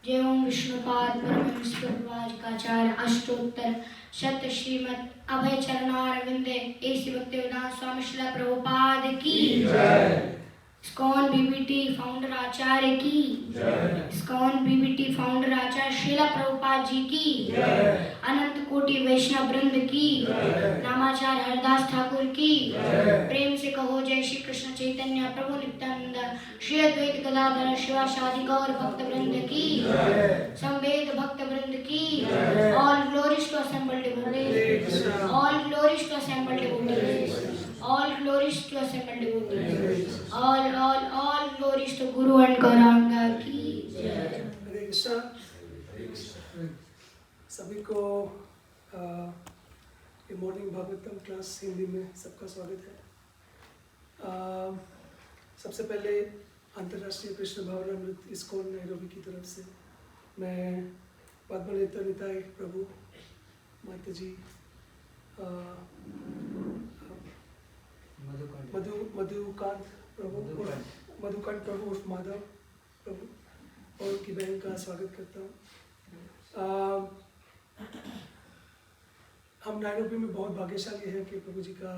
जय ओम विष्णुपाद परमहंस प्रभुपादिकाचार्य अष्टोत्तर शत श्रीमद अभय चरणारविंदे एसी भक्तिवेदांत स्वामी श्रील प्रभुपाद की जय। इस्कॉन बीबीटी फाउंडर आचार्य की जय। इस्कॉन बीबीटी फाउंडर आचार्य श्रील प्रभुपाद जी की जय। अनंत कोटि वैष्णव वृंद की जय। नामाचार्य हरदास ठाकुर की जय। प्रेम से कहो जय श्री कृष्ण चैतन्य प्रभु नित्यानंद श्री अद्वैत गदाधर शिवासादि गौर भक्त वृंद की जय। संवेद भक्त वृंद की जय। All glories to assembled devotees, all glories to assembled devotees, all glories to assembled devotees, all glories to Guru and Gauranga की जय। हरे कृष्णा। सभी को मॉर्निंग भागवतम क्लास हिंदी में सबका स्वागत है। सबसे पहले अंतर्राष्ट्रीय कृष्ण भावनामृत इस्कॉन नैरोबी की तरफ से मैं पद्मनेत्र निताय प्रभु माता जी मधुकांत प्रभु उर्फ माधव प्रभु और उनकी बहन का स्वागत करता हूँ। हम नैरोबी में बहुत भाग्यशाली हैं कि प्रभु जी का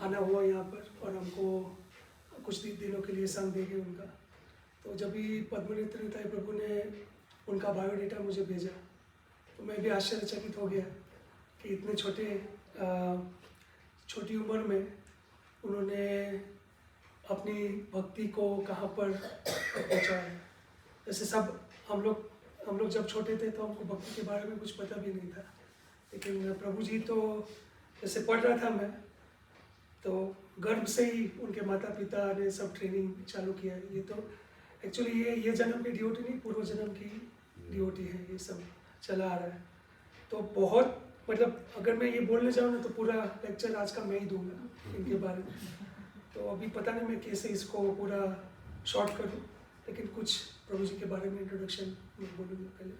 आना हुआ यहाँ पर और हमको कुछ दिनों के लिए संग देंगे उनका। तो जब भी पद्मनेत्र निताय प्रभु ने उनका बायोडेटा मुझे भेजा तो मैं भी आश्चर्यचकित हो गया कि इतने छोटी उम्र में उन्होंने अपनी भक्ति को कहाँ पर पहुँचा है। जैसे सब हम लोग जब छोटे थे तो हमको भक्ति के बारे में कुछ पता भी नहीं था, लेकिन प्रभु जी तो जैसे पढ़ रहा था मैं तो गर्भ से ही उनके माता पिता ने सब ट्रेनिंग चालू किया। ये तो एक्चुअली ये जन्म की ड्यूटी नहीं, पूर्व जन्म की ड्यूटी है, ये सब चला आ रहा है। तो बहुत मतलब अगर मैं ये बोलने जाऊँ ना तो पूरा लेक्चर आज का मैं ही दूंगा इनके बारे में। तो अभी पता नहीं मैं कैसे इसको पूरा शॉर्ट करूँ, लेकिन कुछ प्रभु जी के बारे में इंट्रोडक्शन मैं बोलूँगा पहले।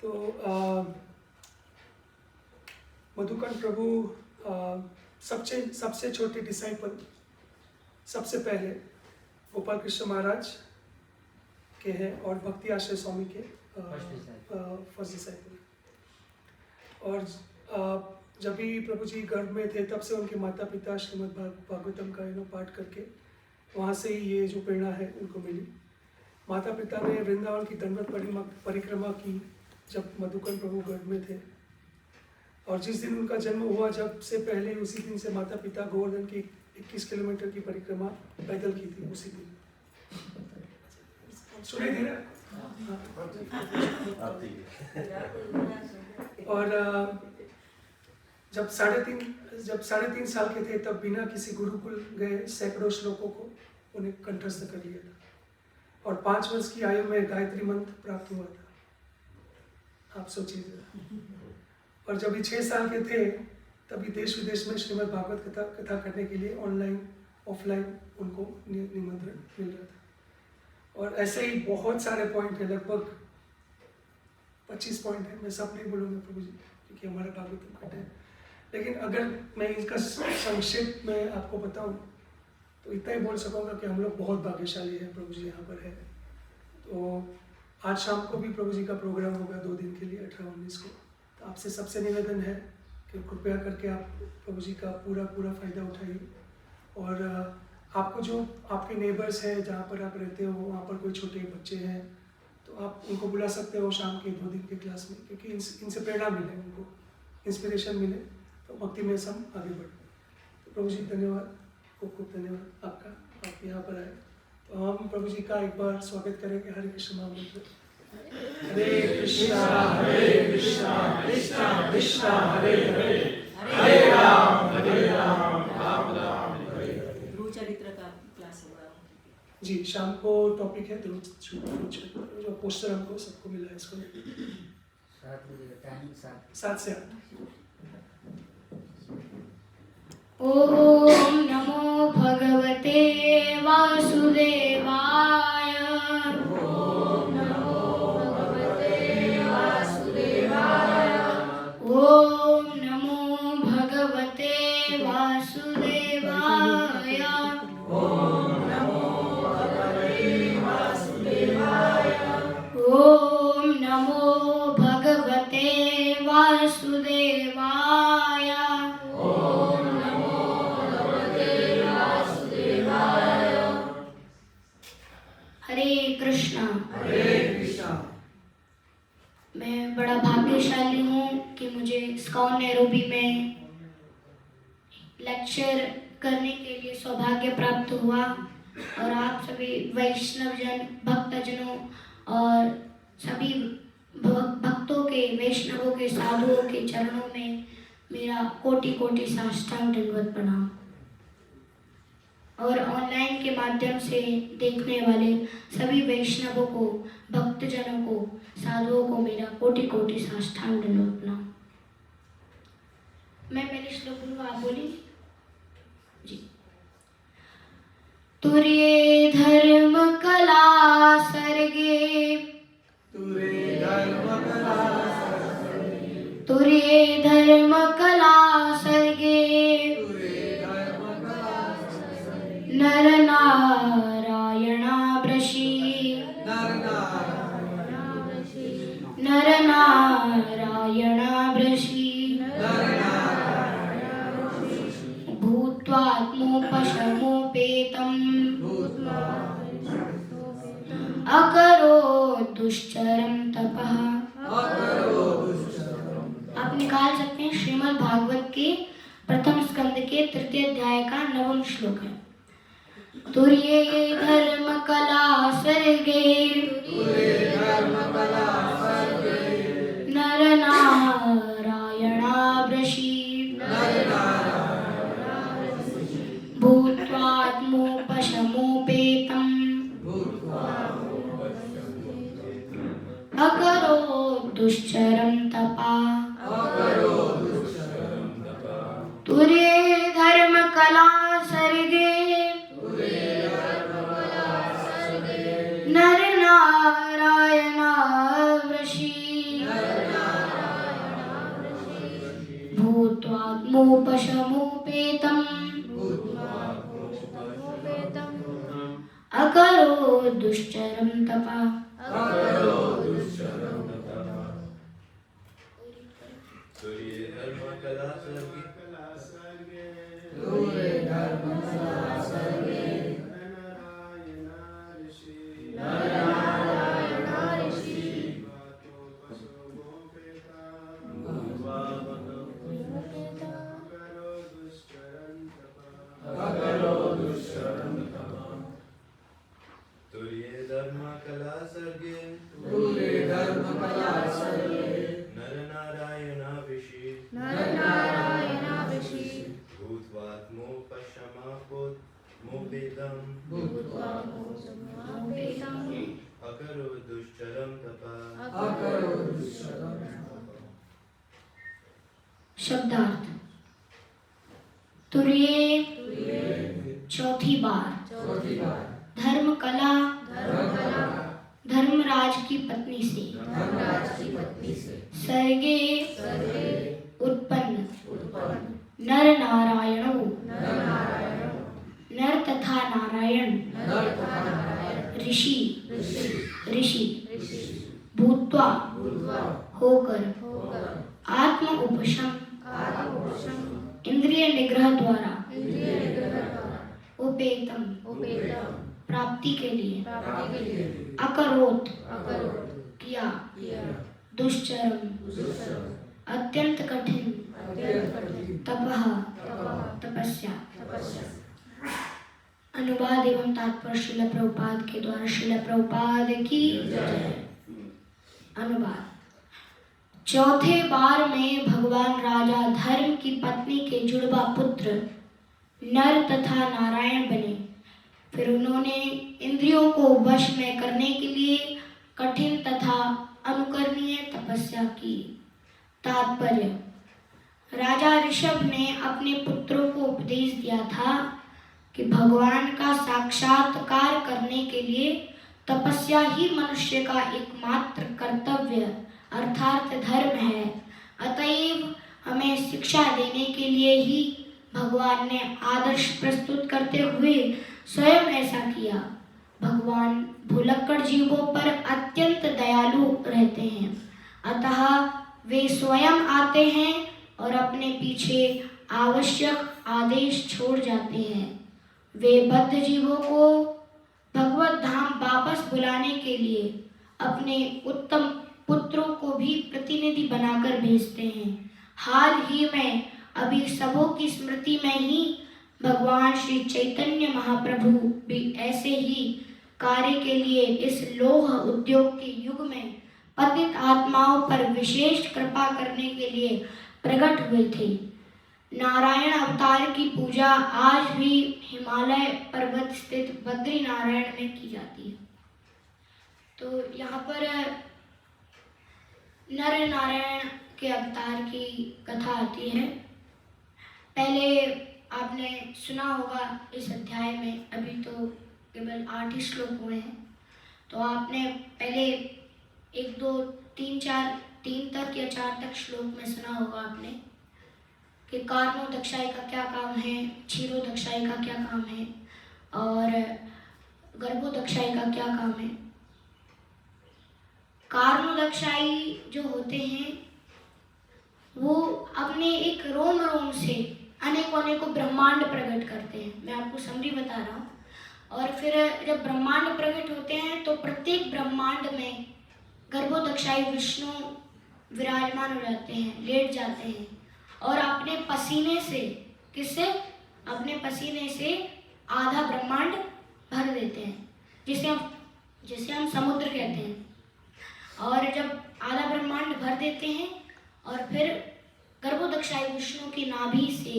तो मधुकांत प्रभु सबसे छोटे डिसाइपल सबसे पहले गोपाल कृष्ण महाराज के हैं और भक्ति आश्रय स्वामी के फर्स्ट डिसाइपल। और जब भी प्रभु जी गर्भ में थे तब से उनके माता पिता श्रीमद् भागवतम का पाठ करके वहाँ से ही ये जो प्रेरणा है उनको मिली। माता पिता ने वृंदावन की दंडवत परिक्रमा की जब मधुकांत प्रभु गर्भ में थे, और जिस दिन उनका जन्म हुआ जब से पहले उसी दिन से माता पिता गोवर्धन की 21 किलोमीटर की परिक्रमा पैदल की थी उसी दिन। सुनाई दे रहा? और जब साढ़े तीन साल के थे तब बिना किसी गुरुकुल गए सैकड़ों श्लोकों को उन्हें कंठस्थ कर लिया था, और 5 वर्ष की आयु में गायत्री मंत्र प्राप्त हुआ था। आप सोचिए। और जब ये 6 साल के थे तभी देश विदेश में श्रीमद् भागवत कथा करने के लिए ऑनलाइन ऑफलाइन उनको निमंत्रण मिल रहा था। और ऐसे ही बहुत सारे पॉइंट है, लगभग 25 पॉइंट है। मैं सब नहीं बोलूँगा प्रभु जी क्योंकि हमारा भागवत कट है, लेकिन अगर मैं इसका संक्षेप में आपको बताऊं तो इतना ही बोल सकूँगा कि हम लोग बहुत भाग्यशाली हैं, प्रभु जी यहाँ पर है। तो आज शाम को भी प्रभु जी का प्रोग्राम होगा 2 दिन के लिए 18-19 को। तो आपसे सबसे निवेदन है कि कृपया करके आप प्रभु जी का पूरा फ़ायदा उठाइए। और आपको जो आपके नेबर्स हैं जहाँ पर आप रहते हो वहाँ पर कोई छोटे बच्चे हैं तो आप उनको बुला सकते हो शाम के 2 दिन के क्लास में, क्योंकि इनसे प्रेरणा मिले, उनको इंस्पिरेशन मिले तो भक्ति में सब आगे बढ़े। तो प्रभु जी धन्यवाद, खूब धन्यवाद आपका, आप यहाँ पर आए। तो हम प्रभु जी का एक बार स्वागत करेंगे। हरे कृष्ण महामंत्र। हरे कृष्णा कृष्णा कृष्णा हरे हरे, हरे राम राम राम हरे हरे। ध्रुव चरित्र का क्लास होगा जी, शाम को टॉपिक है ध्रुव चरित्र, जो पोस्टर हमको सबको मिला है इसको 7 से 8। ओम नमो भगवते वासुदेवाय। ओम नमो भगवते वासुदेवाय। ओम नमो भगवते वासुदेवाय। ओम नमो भगवते वासुदेवाय। कृष्णा। हरे कृष्णा। मैं बड़ा भाग्यशाली हूँ कि मुझे इस्कॉन नैरोबी में लेक्चर करने के लिए सौभाग्य प्राप्त हुआ और आप सभी वैष्णवजन भक्तजनों और सभी भक्तों के वैष्णवों के साधुओं के चरणों में मेरा कोटि कोटि साष्टांग दंडवत प्रणाम। और ऑनलाइन के माध्यम से देखने वाले सभी वैष्णवों को, भक्तजनों को, साधुओं को मेरा कोटि कोटि साष्टांग दंडवत प्रणाम। मैं पहले श्लोक बोलूँ, आप बोलिए जी। तुर्ये धर्म कला सर्गे, तुरे धर्म कला सर्गे, तुर्ये धर्म कला सर्गे, तुरे धर्म कला सर्गे, नर नारायणा वृषि, नर नारायणा वृषि, भूत्वात्मोपशमोपेतम् अकरो दुश्चरं तपः। आप निकाल सकते हैं, श्रीमद् भागवत के प्रथम स्कंद के तृतीय अध्याय का 9वां श्लोक है। तुर्ये धर्म कला सर्गे, नर नारायणा वृषि, भूत्वात्मोपशमोपेतम् अकरो दुश्चरं तपः। तुर्ये धर्म कला सर्गे, नर नारायणा वृषि, भूत्वात्मोपशमोपेतम् अकरो दुश्चरं तपः। तुर्ये धर्म कला सर्गे, तुर्ये धर्म कला सर्गे, नर नारायणा वृषि, भूत्वात्मोपशमोपेतम् अकरो दुश्चरं तपः। शब्दार्थ। तुर्ये चौथी बार, धर्म कला धर्मराज की पत्नी से, सर्गे उत्पन्न, नर नारायणो नर तथा नारायण, ऋषि भूत्वा होकर, आत्म उपशम इंद्रिय निग्रह द्वारा, उपेतम प्राप्ति के लिए, अकरोत किया, दुश्चरम अत्यंत कठिन, तपः तपस्या। अनुवाद एवं तात्पर्य श्रील प्रभुपाद के द्वारा। श्रील प्रभुपाद की जय। अनुवाद। चौथे बार में भगवान राजा धर्म की पत्नी के जुड़वा पुत्र नर तथा नारायण बने। फिर उन्होंने इंद्रियों को वश में करने के लिए कठिन तथा अनुकरणीय तपस्या की। तात्पर्य। राजा ऋषभ ने अपने पुत्रों को उपदेश दिया था कि भगवान का साक्षात्कार करने के लिए तपस्या ही मनुष्य का एकमात्र कर्तव्य अर्थात धर्म है। अतएव हमें शिक्षा देने के लिए ही भगवान ने आदर्श प्रस्तुत करते हुए स्वयं ऐसा किया। भगवान भुलक्कड़ जीवों पर अत्यंत दयालु रहते हैं, अतः वे स्वयं आते हैं और अपने पीछे आवश्यक आदेश छोड़ जाते हैं। वे बद्ध जीवों को भगवत भगवत धाम वापस बुलाने के लिए अपने उत्तम पुत्रों को भी प्रतिनिधि बनाकर भेजते हैं। हाल ही में अभी सबों की स्मृति में ही भगवान श्री चैतन्य महाप्रभु भी ऐसे ही कार्य के लिए इस लोह उद्योग के युग में पतित आत्माओं पर विशेष कृपा करने के लिए प्रकट हुए थे। नारायण अवतार की पूजा आज भी हिमालय पर्वत स्थित बद्री नारायण में की जाती है। तो यहाँ पर नर नारायण के अवतार की कथा आती है। पहले आपने सुना होगा इस अध्याय में, अभी तो केवल 8 ही श्लोक हुए हैं, तो आपने पहले 1 2 3 4 3 तक या 4 तक श्लोक में सुना होगा आपने कि कार्णोदक्षाई का क्या काम है, क्षीरोदक्षाई का क्या काम है और गर्भोदक्षाई का क्या काम है। कार्णोदक्षाई जो होते हैं वो अपने एक रोम रोम से अनेकों ब्रह्मांड प्रकट करते हैं। मैं आपको समरी बता रहा हूँ। और फिर जब ब्रह्मांड प्रकट होते हैं तो प्रत्येक ब्रह्मांड में गर्भोदक्षाई विष्णु विराजमान हो जाते हैं, लेट जाते हैं और अपने पसीने से, किससे? अपने पसीने से आधा ब्रह्मांड भर देते हैं, जिसे हम समुद्र कहते हैं। और जब आधा ब्रह्मांड भर देते हैं और फिर गर्भोदक्षाई विष्णु की नाभि से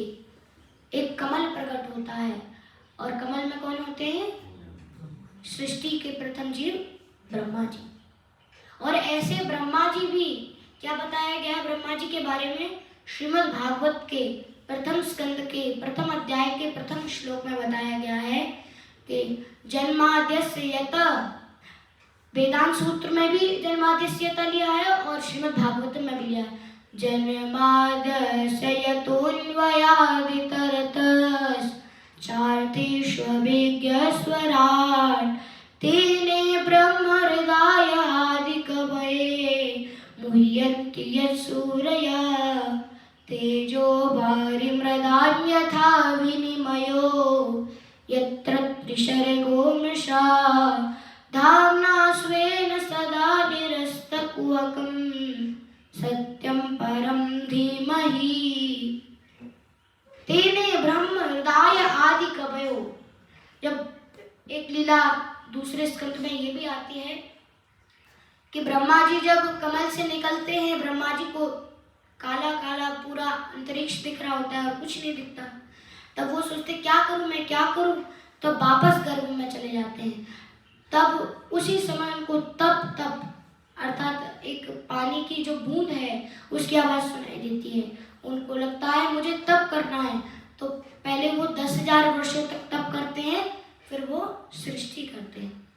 एक कमल प्रकट होता है और कमल में कौन होते हैं? सृष्टि के प्रथम जीव ब्रह्मा जी। और ऐसे ब्रह्मा जी भी, क्या बताया गया ब्रह्मा जी के बारे में? श्रीमद् भागवत के प्रथम स्कंद के प्रथम अध्याय के प्रथम श्लोक में बताया गया है कि जन्माद्यस्य यत, वेदांत सूत्र में भी जन्माद्यस्य यत लिया है और श्रीमद् भागवत में भी लिया है। जन्माद्यस्य यतोऽन्वयादितरतश्चार्थेष्वभिज्ञस्वराट् तेने ब्रह्म हृदयादिकवये मुह्यन्ति यत्सूरयः तेजो वारिमृदान्यथा विनिमयो यत्र त्रिसर्गो मृषा धाम्ना स्वेन सदा निरस्तकुहकम् सत्यम परम धीमहि तेने ब्रह्म हृदय आदि कवयो। जब एक लीला दूसरे स्कंद में ये भी आती है कि ब्रह्मा जी जब कमल से निकलते हैं, ब्रह्मा जी को काला काला पूरा अंतरिक्ष दिख रहा होता है और कुछ नहीं दिखता। तब वो सोचते क्या करूं मैं, क्या करूं, तब वापस गर्भ में चले जाते हैं। तब उसी समय उनको तप अर्थात एक पानी की जो बूंद है उसकी आवाज़ सुनाई देती है। उनको लगता है मुझे तप करना है, तो पहले वो 10,000 वर्षों तक तप करते हैं, फिर वो सृष्टि करते हैं।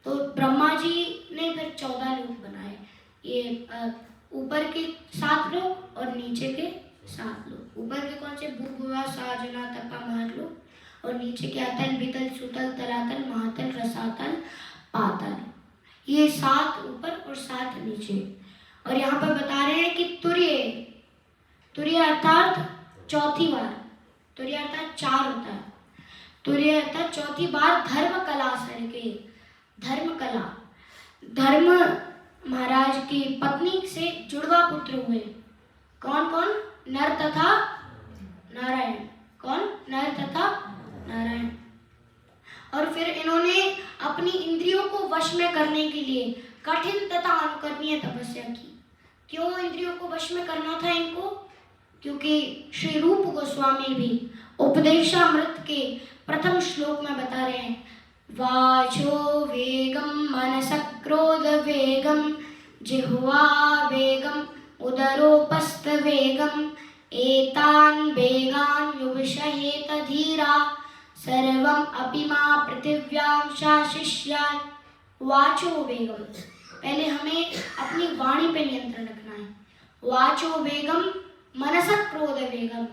तो ब्रह्मा जी ने फिर 14 लोक बनाए, ये ऊपर के 7 लोक और नीचे के 7 लोक। ऊपर के कौन से? भूभुवा साजना तपा महलोक, और नीचे के अतल वितल सुतल तलातल महातल रसातल पातल। ये 7 ऊपर और 7 नीचे। और यहाँ पर बता रहे हैं कि तुर्य अर्थात चौथी बार, तुर्य अर्थात 4 होता है, तुर्य अर्थात चौथी बार धर्म कला सर्गे। धर्म कला, धर्म महाराज की पत्नी से जुड़वा पुत्र हुए। कौन कौन? नर तथा नारायण। कौन? नर तथा नारायण। और फिर इन्होंने अपनी इंद्रियों को वश में करने के लिए कठिन तथा अनुकरणीय तपस्या की। क्यों इंद्रियों को वश में करना था इनको? क्योंकि श्री रूप गोस्वामी भी उपदेशामृत के प्रथम श्लोक में बता रहे हैं, वाचो वेगम मनसः क्रोध वेगम जिह्वा वेगम उदरोपस्थ वेगम एतान वेगान युविषहेत धीरा सर्वम अपि मा पृथिव्यां शासिष्यात्। वाचो वेगम, पहले हमें अपनी वाणी पे नियंत्रण रखना है। वाचो वेगम मनसः क्रोध वेगम,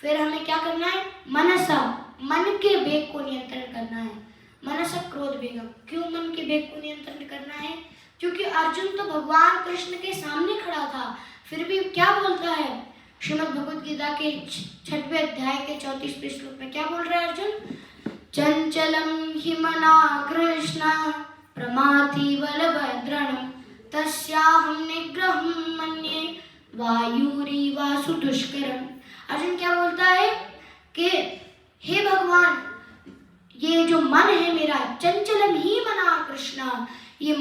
फिर हमें क्या करना है? मनसा, मन के वेग को नियंत्रण करना है। मनसः क्रोध वेगम, क्यों मन के वेग को नियंत्रण करना है? क्योंकि अर्जुन तो भगवान कृष्ण के सामने खड़ा था, फिर भी क्या बोलता है? श्रीमद् भगवद गीता के 6वें अध्याय के 34वें श्लोक में क्या बोल रहा है अर्जुन? चंचलं हि मना कृष्ण प्रमाथि बलभद्रणं तस्याहं निग्रहं मन्ये वायुरिव दुष्करम। अर्जुन क्या बोलता है कि हे भगवान, ये जो मन है मेरा, चंचलम ही मना कृष्ण, ये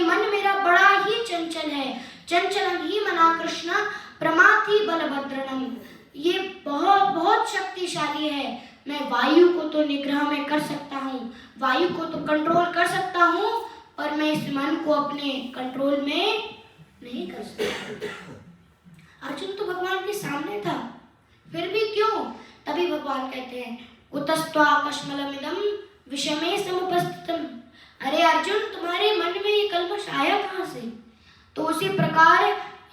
मन मेरा बड़ा ही चंचल है। चंचलम ही मना कृष्ण प्रमाथि बलभद्रणम, ये बहुत बहुत शक्तिशाली है। मैं वायु को तो निग्रह में कर सकता हूँ, वायु को तो कंट्रोल कर सकता हूँ, पर मैं इस मन को अपने कंट्रोल में नहीं कर सकता। अर्जुन तो भगवान के सामने था, फिर भी क्यों? तभी भगवान कहते हैं कुतस्त्वाकश्मलमिदं विषमे समुपस्थितम्। अरे अर्जुन, तुम्हारे मन में ये कल्मश आया कहाँ से? तो उसी प्रकार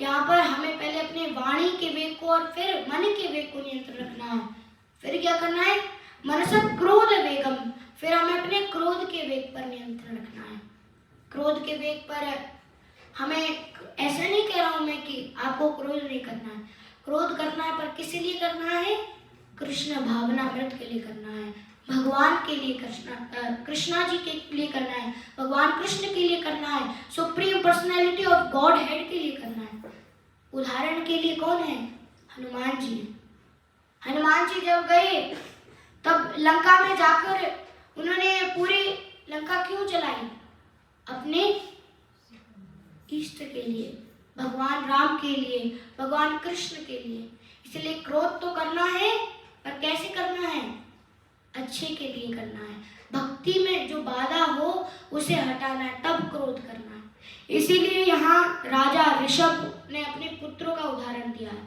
यहाँ पर हमें पहले अपने वाणी के वेग को और फिर मन के वेग को नियंत्रण रखना है। फिर क्या करना है? मनसः क्रोध वेगम, फिर हमें अपने क्रोध के वेग पर नियंत्रण रखना है। क्रोध के वेग पर हमें, ऐसा नहीं कह रहा हूँ मैं कि आपको क्रोध नहीं करना है, क्रोध करना है, पर किस लिए करना है? कृष्ण भावना व्रत के लिए करना है, भगवान के लिए, कृष्णा जी के लिए करना है, भगवान कृष्ण के लिए करना है, supreme personality of God head के लिए करना है। उदाहरण के लिए कौन है? हनुमान जी। हनुमान जी जब गए तब लंका में जाकर उन्होंने पूरी लंका क्यों जलाई? अपने इष्ट के लिए, भगवान राम के लिए, भगवान कृष्ण के लिए। इसलिए क्रोध तो करना है, पर कैसे करना है? अच्छे के लिए करना है। भक्ति में जो बाधा हो उसे हटाना है, तब क्रोध करना है। इसीलिए यहाँ राजा ऋषभ ने अपने पुत्रों का उदाहरण दिया है।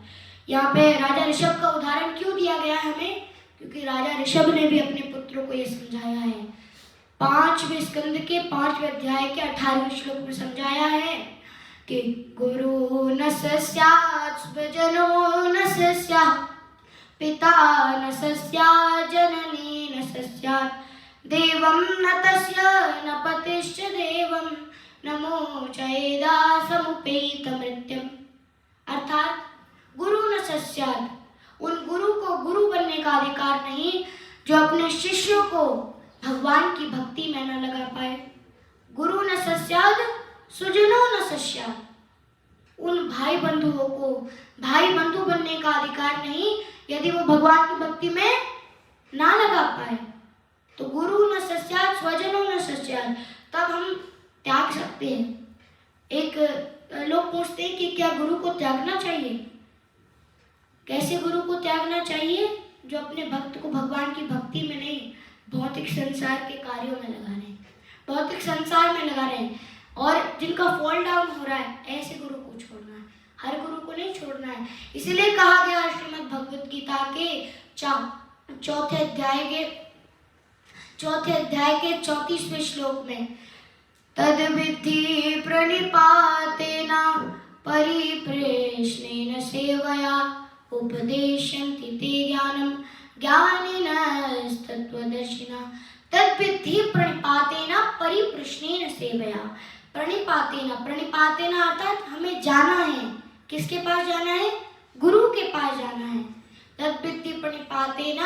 यहाँ पे राजा ऋषभ का उदाहरण क्यों दिया गया है हमें? क्योंकि राजा ऋषभ ने भी अपने पुत्रों को ये समझाया है। 5वें स्कंद के 5वें अध्याय के 18वें श्लोक में समझाया है कि गुरु न स्यात् स्वजनो न स्यात् पिता न स्यात् जननी न स्यात् देवं न तस्य न पतिश्च देवं नमो चेदा समुपेत मृत्युम। अर्थात गुरु न स्यात्, उन गुरु को गुरु बनने का अधिकार नहीं जो अपने शिष्यों को भगवान की भक्ति में न लगा पाए। गुरु न स्यात् सुजनो न स्यात्, उन भाई बंधुओं को भाई बंधु बनने का अधिकार नहीं यदि वो भगवान की भक्ति में ना लगा पाए। तो गुरु न स्यात् स्वजनो न स्यात्, तब हम त्याग सकते हैं। एक लोग पूछते हैं कि क्या गुरु को त्यागना चाहिए? कैसे गुरु को त्यागना चाहिए? जो अपने भक्त को भगवान की भक्ति में नहीं, भौतिक संसार के कार्यों में लगा रहे हैं, भौतिक संसार में लगा रहे हैं, और जिनका फॉल डाउन हो रहा है, ऐसे गुरु को छोड़ना है। हर गुरु को नहीं छोड़ना है। इसलिए कहा गया श्रीमद् भगवद गीता के चौथे अध्याय के 34वें श्लोक में तद विद्धि प्रणिपातेन परिप्रेषणेन सेवया उपदेशन्ति ते ज्ञानं ज्ञानिनस्तत्त्वदर्शिनः। तद विद्धि प्रणिपातेन परिप्रेषणेन सेवया। प्रणिपातेन अर्थात हमें जाना है। किसके पास जाना है? गुरु के पास जाना है। तद विद्धि प्रणिपातेन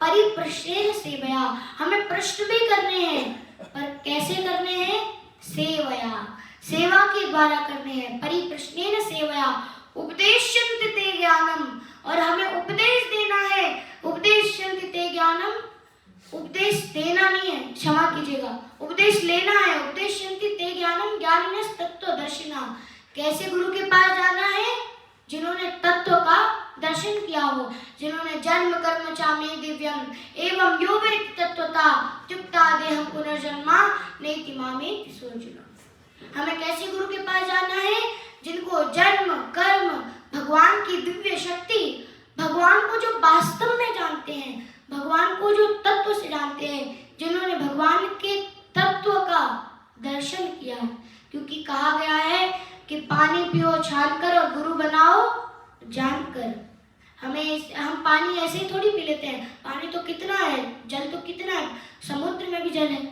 परिप्रेषणेन सेवया, हमें प्रश्न भी करने हैं, पर कैसे करने हैं? सेवया, सेवा के द्वारा करने हैं। परिप्रेषणेन सेवया उपदेशन्ति ते ज्ञानम, और हमें उपदेश देना है। उपदेशन्ति ते ज्ञानम, उपदेश देना नहीं है, क्षमा कीजिएगा, उपदेश लेना है। उपदेशन्ति ते ज्ञानम ज्ञानिनः तत्त्वदर्शिनः। कैसे गुरु के पास जाना है? जिन्होंने तत्व का दर्शन किया हो, जिन्होंने जन्म कर्म चामे दिव्यम एवं यो वेत्ति तत्वता त्युक्ता देहं पुनर्जन्मा नेति मामेति सोऽर्जुन। हमें कैसे गुरु के पास जाना है? जिनको जन्म कर्म, भगवान की दिव्य शक्ति, भगवान को जो वास्तव में जानते हैं, भगवान को जो तत्व से जानते हैं, जिन्होंने भगवान के तत्व का दर्शन किया है। क्योंकि कहा गया है कि पानी पियो छानकर और गुरु बनाओ जानकर। हम पानी ऐसे ही थोड़ी पी लेते हैं। पानी तो कितना है, जल तो कितना है, समुद्र में भी जल है,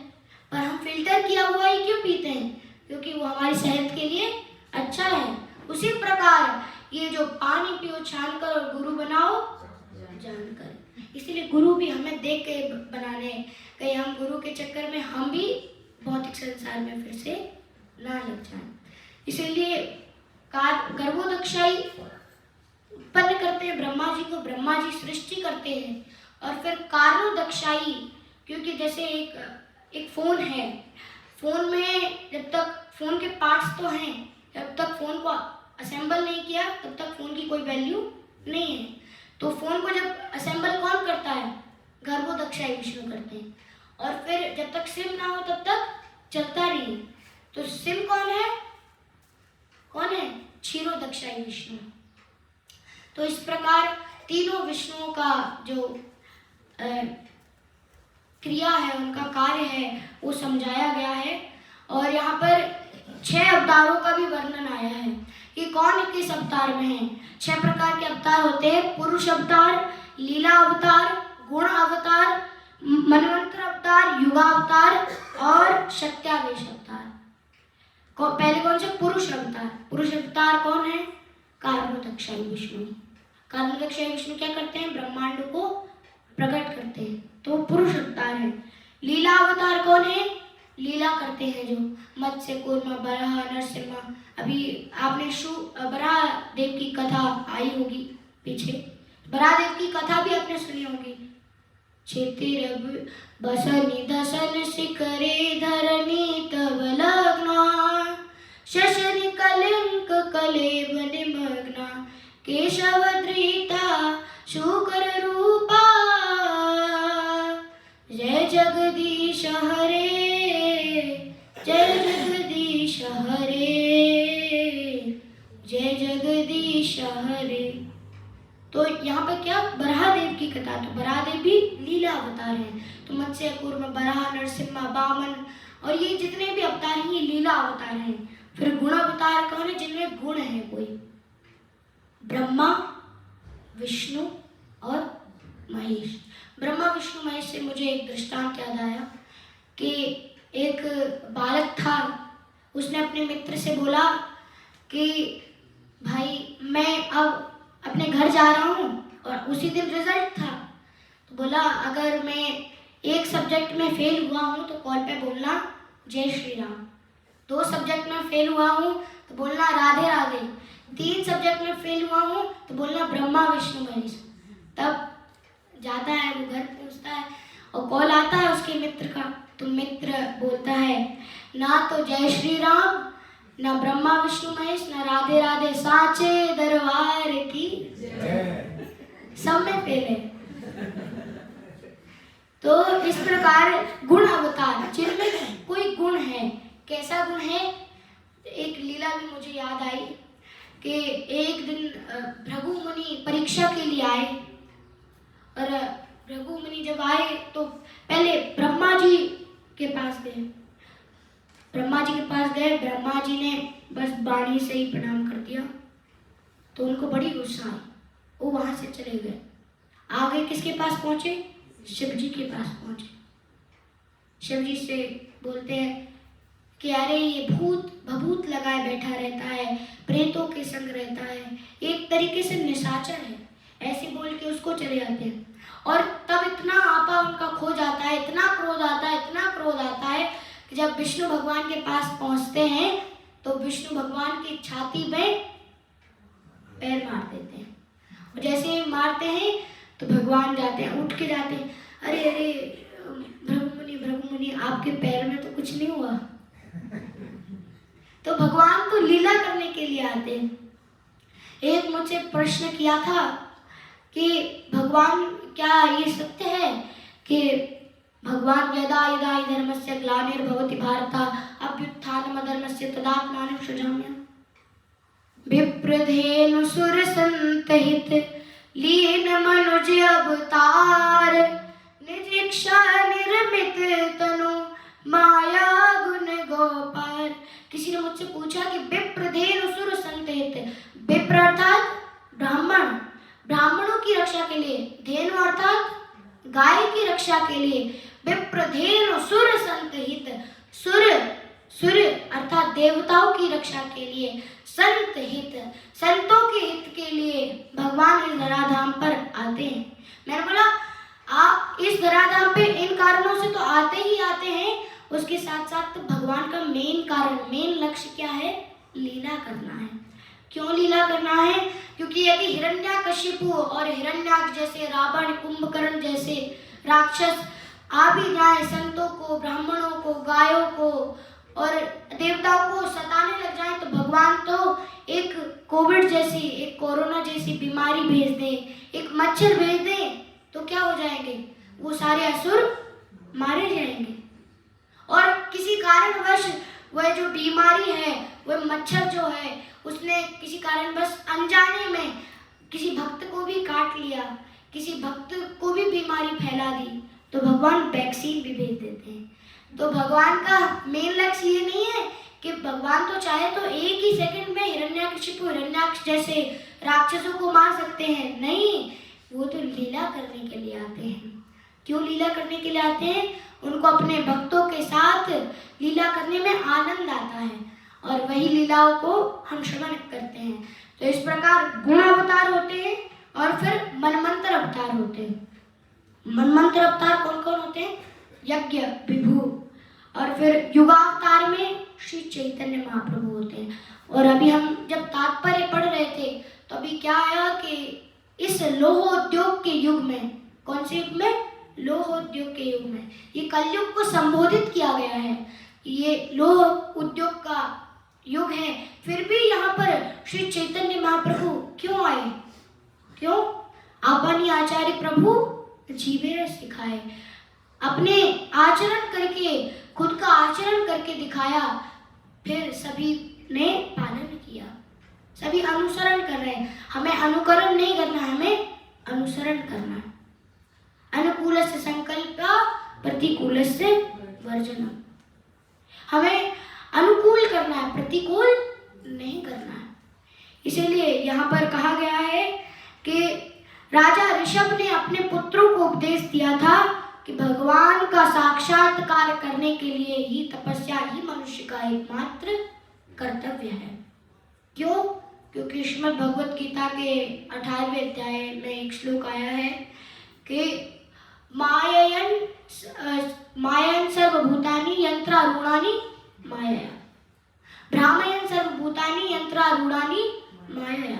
पर हम फिल्टर किया हुआ ही क्यों पीते हैं? क्योंकि वो हमारी सेहत के लिए अच्छा है। उसी प्रकार ये जो पानी पियो छानकर और गुरु बनाओ जानकर, इसीलिए गुरु भी हमें देख के बनाने, कहीं हम गुरु के चक्कर में हम भी भौतिक संसार में फिर से ना लग जाएं। इसीलिए गर्भोदक्षाई उत्पन्न करते हैं ब्रह्मा जी को, ब्रह्मा जी सृष्टि करते हैं। और फिर कारणोदक्षाई, क्योंकि जैसे एक फ़ोन है, फ़ोन में जब तक फ़ोन के पार्ट्स तो हैं, जब तक फ़ोन को असेंबल नहीं किया तब तक फ़ोन की कोई वैल्यू नहीं है। तो फ़ोन को जब असेंबल कौन करता है? गर्भोदक्षाई विष्णु करते हैं। और फिर जब तक सिम ना हो तब तक चलता नहीं। तो सिम कौन है? कौन है? क्षीरोदक्षाई विष्णु। तो इस प्रकार तीनों विष्णुओं का जो क्रिया है, उनका कार्य है, वो समझाया गया है। और यहाँ पर 6 अवतारों का भी वर्णन आया है कि कौन किस अवतार में है। 6 प्रकार के अवतार होते हैं: पुरुष अवतार, लीला अवतार, गुण अवतार, मनवंतर अवतार, युगावतार और शक्त्यावेश अवतार। पहले कौन से? पुरुष अवतार। पुरुष अवतार कौन है? कारणोदक्षाई विष्णु। कारणोदक्षाई विष्णु क्या करते हैं? ब्रह्मांड को प्रकट करते हैं, तो पुरुष अवतार है। लीला अवतार कौन है? लीला करते हैं जो मत्स्य, कूर्म, बराह, नरसिम्हा। अभी आपने बराह देव की कथा आई होगी पीछे, बराह देव की कथा भी आपने सुनी होगी। क्षितिर बसनि दसन शिखरे धरणी तव लग्ना, शशनि कलिंक कलेब निमग्ना, केशव धृता शुकर रूपा, जय जगदीश हरे, जय जगदीश हरे, जय जगदीश हरे। तो यहाँ पे क्या? बराहदेव की कथा। तो बराहदेव भी लीला अवतार हैं। तो मत्स्य, कूर्म, बराह, नरसिम्हा, वामन और ये जितने भी अवतार हैं ये लीला अवतार हैं। फिर गुण अवतार कौन है? जिनमें गुण है कोई। ब्रह्मा, विष्णु और महेश। ब्रह्मा, विष्णु, महेश से मुझे एक दृष्टांत याद आया कि एक बालक था, उसने अपने मित्र से बोला कि भाई मैं अब अपने घर जा रहा हूँ, और उसी दिन रिजल्ट था। तो बोला अगर मैं एक सब्जेक्ट में फेल हुआ हूँ तो कॉल पे बोलना जय श्री राम, 2 सब्जेक्ट में फेल हुआ हूँ तो बोलना राधे राधे, 3 सब्जेक्ट में फेल हुआ हूँ तो बोलना ब्रह्मा विष्णु महेश। तब जाता है, वो घर पहुँचता है और कॉल आता है उसके मित्र का। तो मित्र बोलता है ना तो जय श्री राम, ना ब्रह्मा विष्णु महेश, ना राधे राधे, साचे दरबार की सब में फेल है। तो इस प्रकार गुण अवतार, जिनमें कोई गुण है। कैसा गुण है? एक लीला भी मुझे याद आई कि एक दिन भृगु मुनि परीक्षा के लिए आए, और भृगु मुनि जब आए तो पहले ब्रह्मा जी के पास गए। ब्रह्मा जी के पास गए, ब्रह्मा जी ने बस वाणी से ही प्रणाम कर दिया, तो उनको बड़ी गुस्सा आई, वो वहां से चले गए। आगे किसके पास पहुंचे? शिव जी के पास पहुंचे। शिव जी से बोलते हैं कि अरे ये भभूत लगाए बैठा रहता है, प्रेतों के संग रहता है, एक तरीके से निशाचर है, ऐसे बोल के उसको चले जाते हैं। और तब इतना आपा उनका खो जाता है, इतना क्रोध आता है, इतना क्रोध आता है कि जब विष्णु भगवान के पास पहुंचते हैं तो विष्णु भगवान की छाती में पैर मार देते हैं। और जैसे ही मारते हैं तो भगवान जाते हैं, उठ के जाते हैं, अरे अरे भृगु मुनि आपके पैर में तो कुछ नहीं हुआ। तो भगवान तो लीला करने के लिए आते हैं। एक मुझसे प्रश्न किया था कि भगवान क्या ये सत्य है कि भगवान यदा यदा हि धर्मस्य ग्लानिर्भवति भारत अभ्युत्थानमधर्मस्य तदात्मानं सृजाम्यहम्। विप्रधेनु सुर संतहित लीन मनुज अवतार, निज इच्छा निर्मित तनु माया गुण गोपाल। किसी ने मुझसे पूछा कि विप्रधेनु सुर संतहित, विप्र अर्थात ब्राह्मण, ब्राह्मणों की रक्षा के लिए, धेनु अर्थात गाय की रक्षा के लिए, विप्रधेनु सुर संतहित, सुर अर्थात देवताओं की रक्षा के लिए, संत हित संतों के हित के लिए भगवान इस धराधाम पर आते हैं। मैंने बोला आप इस धराधाम पे इन कारणों से तो आते ही आते हैं, उसके साथ साथ भगवान का मेन कारण, मेन लक्ष्य क्या है? लीला करना है। क्यों लीला करना है? क्योंकि यदि हिरण्याकशिपु और हिरण्याक्ष जैसे, रावण, कुंभकर्ण जैसे राक्षस आ भी जाए संतों को, ब्राह्मणों को, गायों को और देवताओं को सताने लग जाए, तो भगवान तो एक कोविड जैसी, एक कोरोना जैसी बीमारी भेज दें, एक मच्छर भेज दें, तो क्या हो जाएंगे? वो सारे असुर मारे जाएंगे। और किसी कारणवश वह जो बीमारी है, वह मच्छर जो है, उसने किसी कारणवश अनजाने में किसी भक्त को भी काट लिया, किसी भक्त को भी बीमारी फैला दी, तो भगवान वैक्सीन भी भेज देते हैं। तो भगवान का मेन लक्ष्य ये नहीं है कि भगवान तो चाहे तो एक ही सेकंड में हिरण्याकशिपु, हिरण्याक्ष जैसे राक्षसों को मार सकते हैं। नहीं, वो तो लीला करने के लिए आते हैं। क्यों लीला करने के लिए आते हैं? उनको अपने भक्तों के साथ लीला करने में आनंद आता है, और वही लीलाओं को हम श्रवण करते हैं। तो इस प्रकार गुण अवतार होते हैं और फिर मनमंत्र अवतार होते हैं। मनमंत्र अवतार कौन कौन होते हैं? यज्ञ, विभु, और फिर युगावतार में श्री चैतन्य महाप्रभु होते हैं। और अभी हम जब तात्पर्य पढ़ रहे थे, तो अभी क्या आया कि इस लोह उद्योग के युग में, कौन से युग में? लोह उद्योग के युग में, ये कलयुग को संबोधित किया गया है। ये लोह उद्योग का युग है, फिर भी यहाँ पर श्री चैतन्य महाप्रभु क्यों आए? क्यों? आपनी आचार्य प्रभु जीवे सिखाए, अपने आचरण करके, खुद का आचरण करके दिखाया, फिर सभी ने पालन किया, सभी अनुसरण कर रहे हैं। हमें अनुकरण नहीं करना, हमें अनुसरण करना है। अनुकूलस्य संकल्प, प्रतिकूलस्य वर्जनम। हमें अनुकूल करना है, प्रतिकूल नहीं करना है। इसीलिए यहाँ पर कहा गया है कि राजा ऋषभ ने अपने पुत्रों को उपदेश दिया था कि भगवान का साक्षात्कार करने के लिए ही तपस्या ही मनुष्य का एकमात्र कर्तव्य है। क्यों? क्योंकि श्रीमद् भगवत गीता के 18वें अध्याय में एक श्लोक आया है कि मायन सर्वभूतानि यंत्रारूढ़ानि मायया, भ्रामयन सर्वभूतानि यंत्रारूढ़ानि मायया।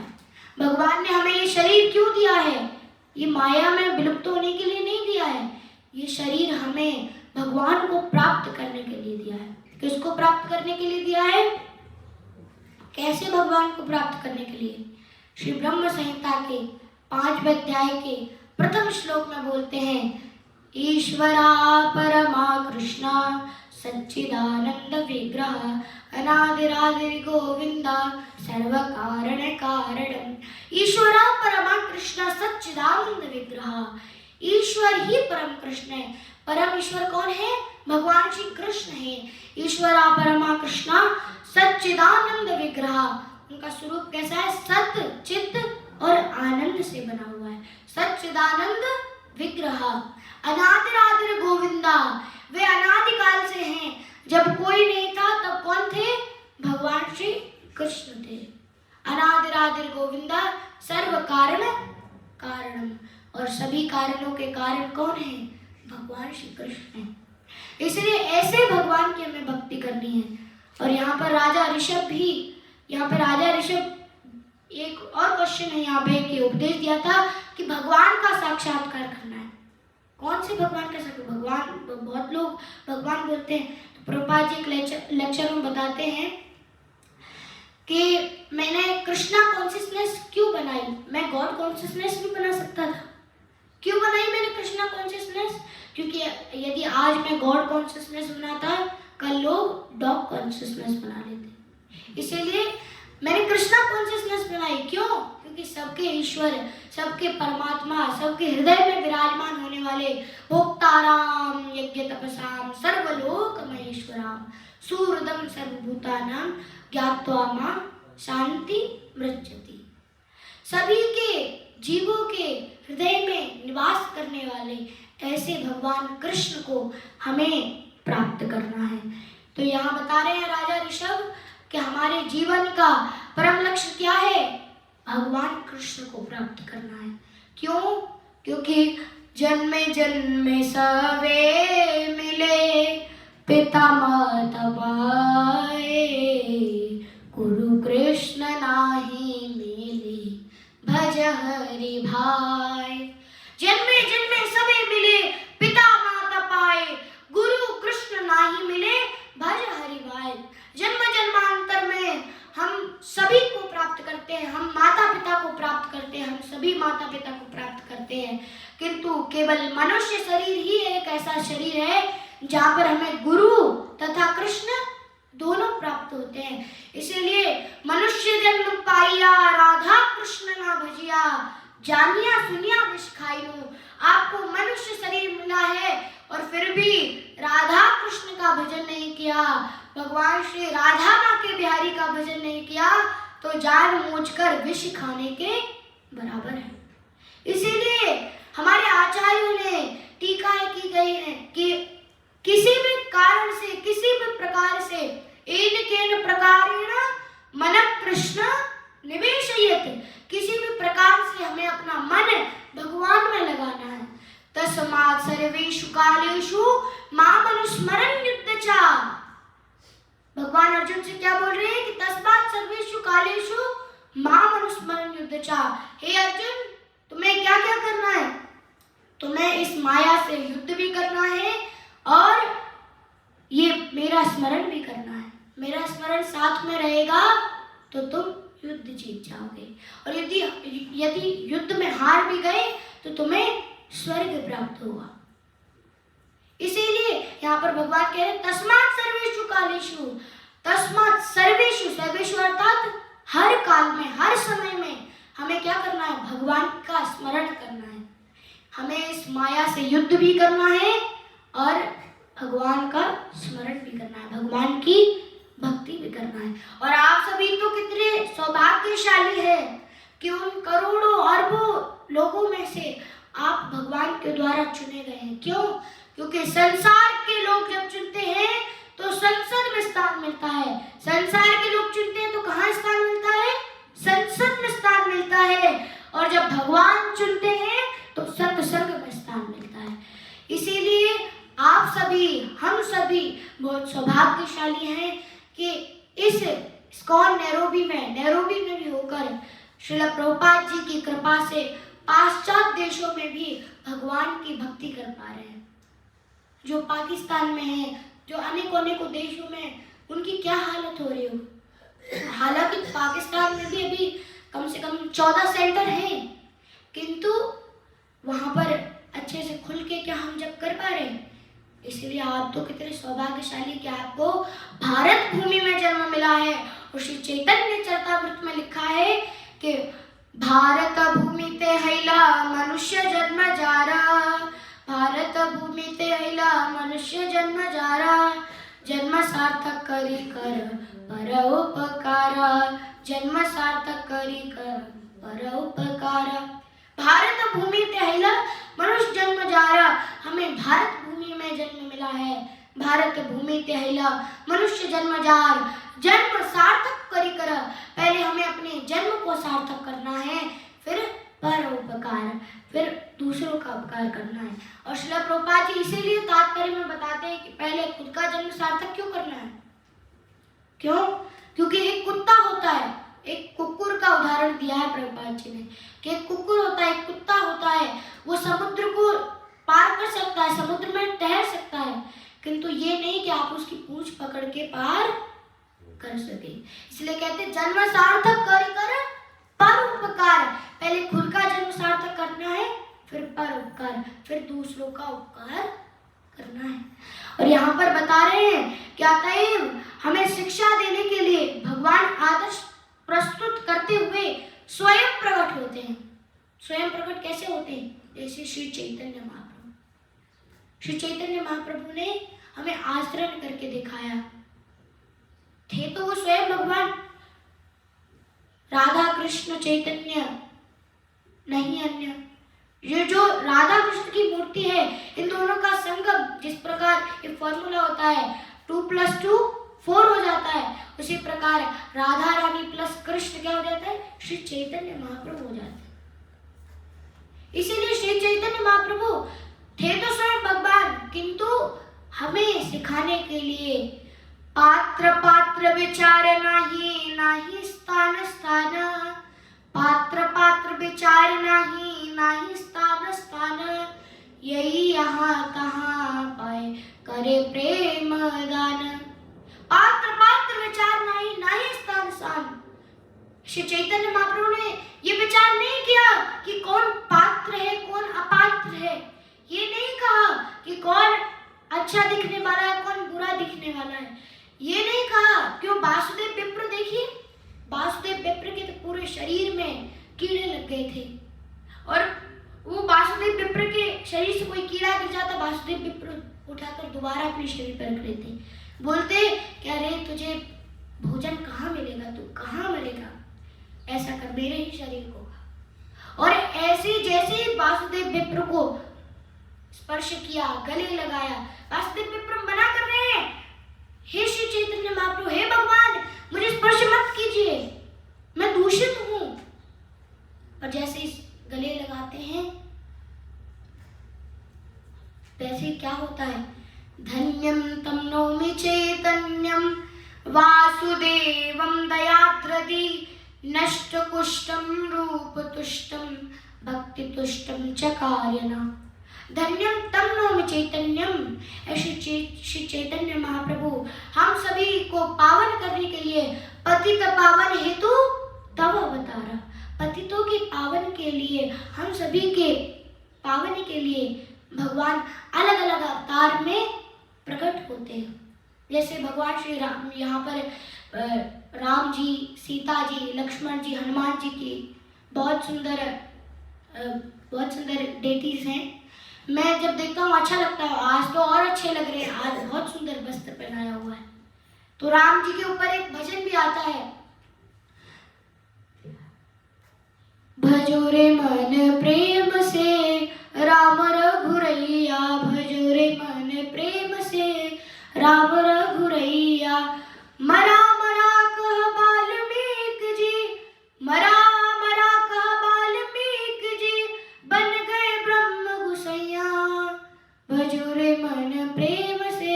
भगवान ने हमें ये शरीर क्यों दिया है? ये माया में विलुप्त होने के लिए नहीं दिया है। ये शरीर हमें भगवान को प्राप्त करने के लिए दिया है। किसको प्राप्त करने के लिए दिया है? कैसे भगवान को प्राप्त करने के लिए? श्री ब्रह्म संहिता के 5वें अध्याय के प्रथम श्लोक में बोलते हैं, ईश्वरा परमा कृष्णा सच्चिदानंद विग्रह अनादिरादिर गोविंदा सर्व कारण कारणम। ईश्वरा परमा कृष्णा सच्चिदानंद विग्रह, ईश्वर ही परम कृष्ण है। परम ईश्वर कौन है? भगवान श्री कृष्ण है। ईश्वरा परमा कृष्णा सच्चिदानंद विग्रह, उनका स्वरूप कैसा है? सत्य, चित्त और आनंद से बना हुआ है। सच्चिदानंद विग्रह, अनादिरादिर गोविंदा, वे अनादिकाल से हैं। जब कोई नहीं था तब कौन थे? भगवान श्री कृष्ण थे। अनादिरादिर गोविंदा सर्व कारण कारणम, और सभी कारणों के कारण कौन है? भगवान श्री कृष्ण है। इसलिए ऐसे भगवान की हमें भक्ति करनी है। और यहाँ पर राजा ऋषभ भी, यहाँ पर राजा ऋषभ एक और क्वेश्चन है यहाँ पे कि उपदेश दिया था कि भगवान का साक्षात्कार करना है। कौन से भगवान का साक्षात्कार? भगवान, बहुत लोग भगवान बोलते हैं। तो प्रभुपाद जी एक लेक्चर में बताते हैं कि मैंने कृष्णा कॉन्शियसनेस क्यों बनाई? मैं गॉड कॉन्शियसनेस भी बना सकता था। क्यों बनाई मैंने कृष्णा कॉन्शियसनेस? क्योंकि यदि आज मैं गॉड कॉन्शियसनेस बनाता, कल लोग डॉग कॉन्शियसनेस बना लेते। इसीलिए मैंने कृष्णा कॉन्शियसनेस बनाई। क्यों? क्योंकि सबके ईश्वर, सबके परमात्मा, सबके हृदय में विराजमान होने वाले भोक्ताराम यज्ञ तपसाम सर्वलोक महेश्वराम सूरदम सर्वभूतानां ज्ञात्वा मां शांति मृच्छति। सभी के जीवों के हृदय में निवास करने वाले ऐसे भगवान कृष्ण को हमें प्राप्त करना है। तो यहाँ बता रहे हैं राजा ऋषभ कि हमारे जीवन का परम लक्ष्य क्या है? भगवान कृष्ण को प्राप्त करना है। क्यों? क्योंकि जन्मे जन्मे सवे मिले पिता माता पाए, गुरु कृष्ण नाही मिले भज हरि भाई। जन्मे जन्मे सवे मिले पिता माता पाए, गुरु कृष्ण नाही मिले भज हरि भाई। जन्म जन्मांतर में हम सभी को प्राप्त करते हैं, हम माता पिता को प्राप्त करते हैं, हम सभी माता पिता को प्राप्त करते हैं, किंतु केवल मनुष्य शरीर ही एक ऐसा शरीर है जहाँ पर हमें गुरु तथा कृष्ण दोनों प्राप्त होते हैं। इसीलिए मनुष्य जन्म पाइया राधा कृष्ण ना भजिया, जानिया सुनिया विष खाइनु। आपको मनुष्य शरीर मिला है और फिर भी राधा कृष्ण का भजन नहीं किया, भगवान श्री राधा माँ के बिहारी का भजन नहीं किया, तो जान मूझकर विष खाने के बराबर है। इसीलिए हमारे आचार्यों ने टीकाएं की गई है कि किसी भी कारण से, किसी भी प्रकार से एन प्रकारेण मन कृष्ण निवेशयेत, किसी भी प्रकार से हमें अपना मन भगवान में लगाना है। तस्मात् सर्वेषु कालेषु मामनुस्मरन् युद्धचा। भगवान अर्जुन से क्या बोल रहे हैं कि तस्मात् सर्वेषु कालेषु मामनुस्मरन् युद्धचा। हे अर्जुन, तुम्हें क्या क्या करना है? तुम्हें इस माया से युद्ध भी करना है और ये मेरा स्मरण भी करना है। मेरा स्मरण साथ में रहेगा तो तुम युद्ध जीत जाओगे, और यदि युद्ध में हार भी गए तो तुम्हें स्वर्ग प्राप्त होगा। इसीलिए यहाँ पर भगवान कह रहे तस्मात् सर्वेषु कालेषु, तस्मात् सर्वेषु, सर्वेषु अर्थात हर काल में, हर समय में हमें क्या करना है? भगवान का स्मरण करना है। हमें इस माया से युद्ध भी करना है और भगवान का स्मरण भी करना है, भगवान की भक्ति भी करना है। और आप सभी तो कितने सौभाग्यशाली हैं कि उन करोड़ों अरबों लोगों में से आप भगवान के द्वारा चुने गए हैं। क्यों? क्योंकि संसार के लोग जब चुनते हैं तो संसद में स्थान मिलता है, संसार के लोग चुनते हैं तो कहाँ स्थान मिलता है? संसद में स्थान मिलता है, और जब भगवान चुनते हैं तो सत्संग में स्थान मिलता है। इसीलिए आप सभी, हम सभी बहुत सौभाग्यशाली हैं कि इस इस्कॉन नैरोबी में भी होकर श्रील प्रभुपाद जी की कृपा से पाश्चात्य देशों में भी भगवान की भक्ति कर पा रहे हैं। जो पाकिस्तान में है, जो अनेकों देशों में, उनकी क्या हालत हो रही हो। हालांकि पाकिस्तान में भी अभी कम से कम 14 सेंटर हैं, किंतु वहाँ पर अच्छे से खुल के क्या हम जब कर पा रहे हैं। इसलिए आप तो कितने सौभाग्यशाली कि आपको भारत भूमि में जन्म मिला है। और श्री चैतन्य चरितामृत में लिखा है कि भारत भूमि ते हैला मनुष्य जन्म जारा, भारत भूमि ते हैला मनुष्य जन्म जारा, जन्म सार्थक करी कर परोपकार, जन्म सार्थक करी कर परोपकार। भारत भूमि ते हैला मनुष्य जन्म जारा, हमें भारत भूमि में जन्म मिला है। भारत भूमि ते हैला मनुष्य जन्म जार, जन्म सार्थक करी कर, पहले हमें अपने जन्म को सार्थक करना है, फिर परोपकार, फिर दूसरों का उपकार करना है। और श्रील प्रभुपाद जी इसीलिए तात्पर्य में बताते हैं कि पहले खुद का जन्म सार्थक क्यों करना है। क्यों? क्योंकि एक कुत्ता होता है, एक कुकुर का उदाहरण दिया है प्रभुपाद जी ने कि एक कुकुर होता है, एक कुत्ता होता है, वो समुद्र को पार कर सकता है, समुद्र में तैर सकता है, किंतु ये नहीं कि आप उसकी पूंछ पकड़ के पार कर सके। इसलिए कहते हैं जन्म सार्थक कर परोपकार, पहले खुद का जन्म सार्थक करना है, फिर परोपकार, फिर दूसरों का उपकार करना है। और यहाँ पर बता रहे हैं कि अतएव हमें शिक्षा देने के लिए भगवान आदर्श प्रस्तुत करते हुए स्वयं प्रकट होते हैं। स्वयं प्रकट कैसे होते हैं? जैसे श्री चैतन्य महाप्रभु, श्री चैतन्य महाप्रभु ने हमें आचरण करके दिखाया। थे तो वो स्वयं भगवान, राधा कृष्ण चैतन्य नहीं अन्य। ये जो राधा कृष्ण की मूर्ति है, इन दोनों का संगम, जिस प्रकार ये फॉर्मूला होता है 2 + 2 4 हो जाता है, उसी प्रकार राधा रानी प्लस कृष्ण क्या हो जाता है? श्री चैतन्य महाप्रभु हो जाते हैं। इसीलिए श्री चैतन्य महाप्रभु थे तो स्वयं भगवान, किंतु हमें सिखाने के लिए पात्र पात्र विचार नाही, नाही स्थान स्थान, पात्र पात्र विचार नाही, नाही स्थान स्थान, यही यहाँ तहाँ पाए करे प्रेम दान। पात्र पात्र विचार नहीं, नाही स्थान स्थान। श्री चैतन्य महाप्रभु ने ये विचार नहीं किया कि कौन पात्र है कौन अपात्र है, ये नहीं कहा कि कौन अच्छा दिखने वाला है कौन बुरा दिखने वाला है, ये नहीं कहा। क्यों? वासुदेव विप्र देखिए, वासुदेव विप्र के तो पूरे शरीर में कीड़े लग गए थे, और वो वासुदेव विप्र के शरीर से कोई कीड़ा गिर जाता, वासुदेव विप्र उठाकर दोबारा अपने शरीर पर रख लेते, बोलते क्या रे तुझे भोजन कहाँ मिलेगा, तू कहाँ मरेगा, ऐसा कर मेरे ही शरीर को। और ऐसे जैसे वासुदेव विप्र को स्पर्श किया, गले लगाया, वासुदेव विप्र मना कर रहे हैं, हे श्री चैतन्य महाप्रभु, हे भगवान मुझे स्पर्श मत कीजिए, मैं दूषित हूं। और जैसे इस गले लगाते हैं वैसे क्या होता है, धन्यम तम नौमि चैतन्यम वासुदेवम दयाद्रति, नष्ट कुष्टम रूप तुष्टम भक्ति तुष्टम च कार्यना। धन्यम तम नौमि चैतन्यम, श्री चैतन्य महाप्रभु हम सभी को पावन करने के लिए पतित पावन हेतु तव अवतारा, पतितों के पावन के लिए, हम सभी के पावन के लिए भगवान अलग अलग अवतार में प्रकट होते हैं। जैसे भगवान श्री राम यहाँ पर राम जी, सीता जी, लक्ष्मण जी, हनुमान जी की बहुत सुंदर डेटीज हैं। मैं जब देखता हूँ अच्छा लगता है, आज तो और अच्छे लग रहे हैं, आज बहुत सुंदर वस्त्र पहनाया हुआ है। तो राम जी के ऊपर एक भजन भी आता है, भजो रे मन प्रेम से राम रघुरैया, भजो रे मन प्रेम से राम रघुरैया, मरा मरा कह वाल्मीकि जी, मरा मरा कह वाल्मीकि जी, बन गए ब्रह्म गुसैया, भजो रे मन प्रेम से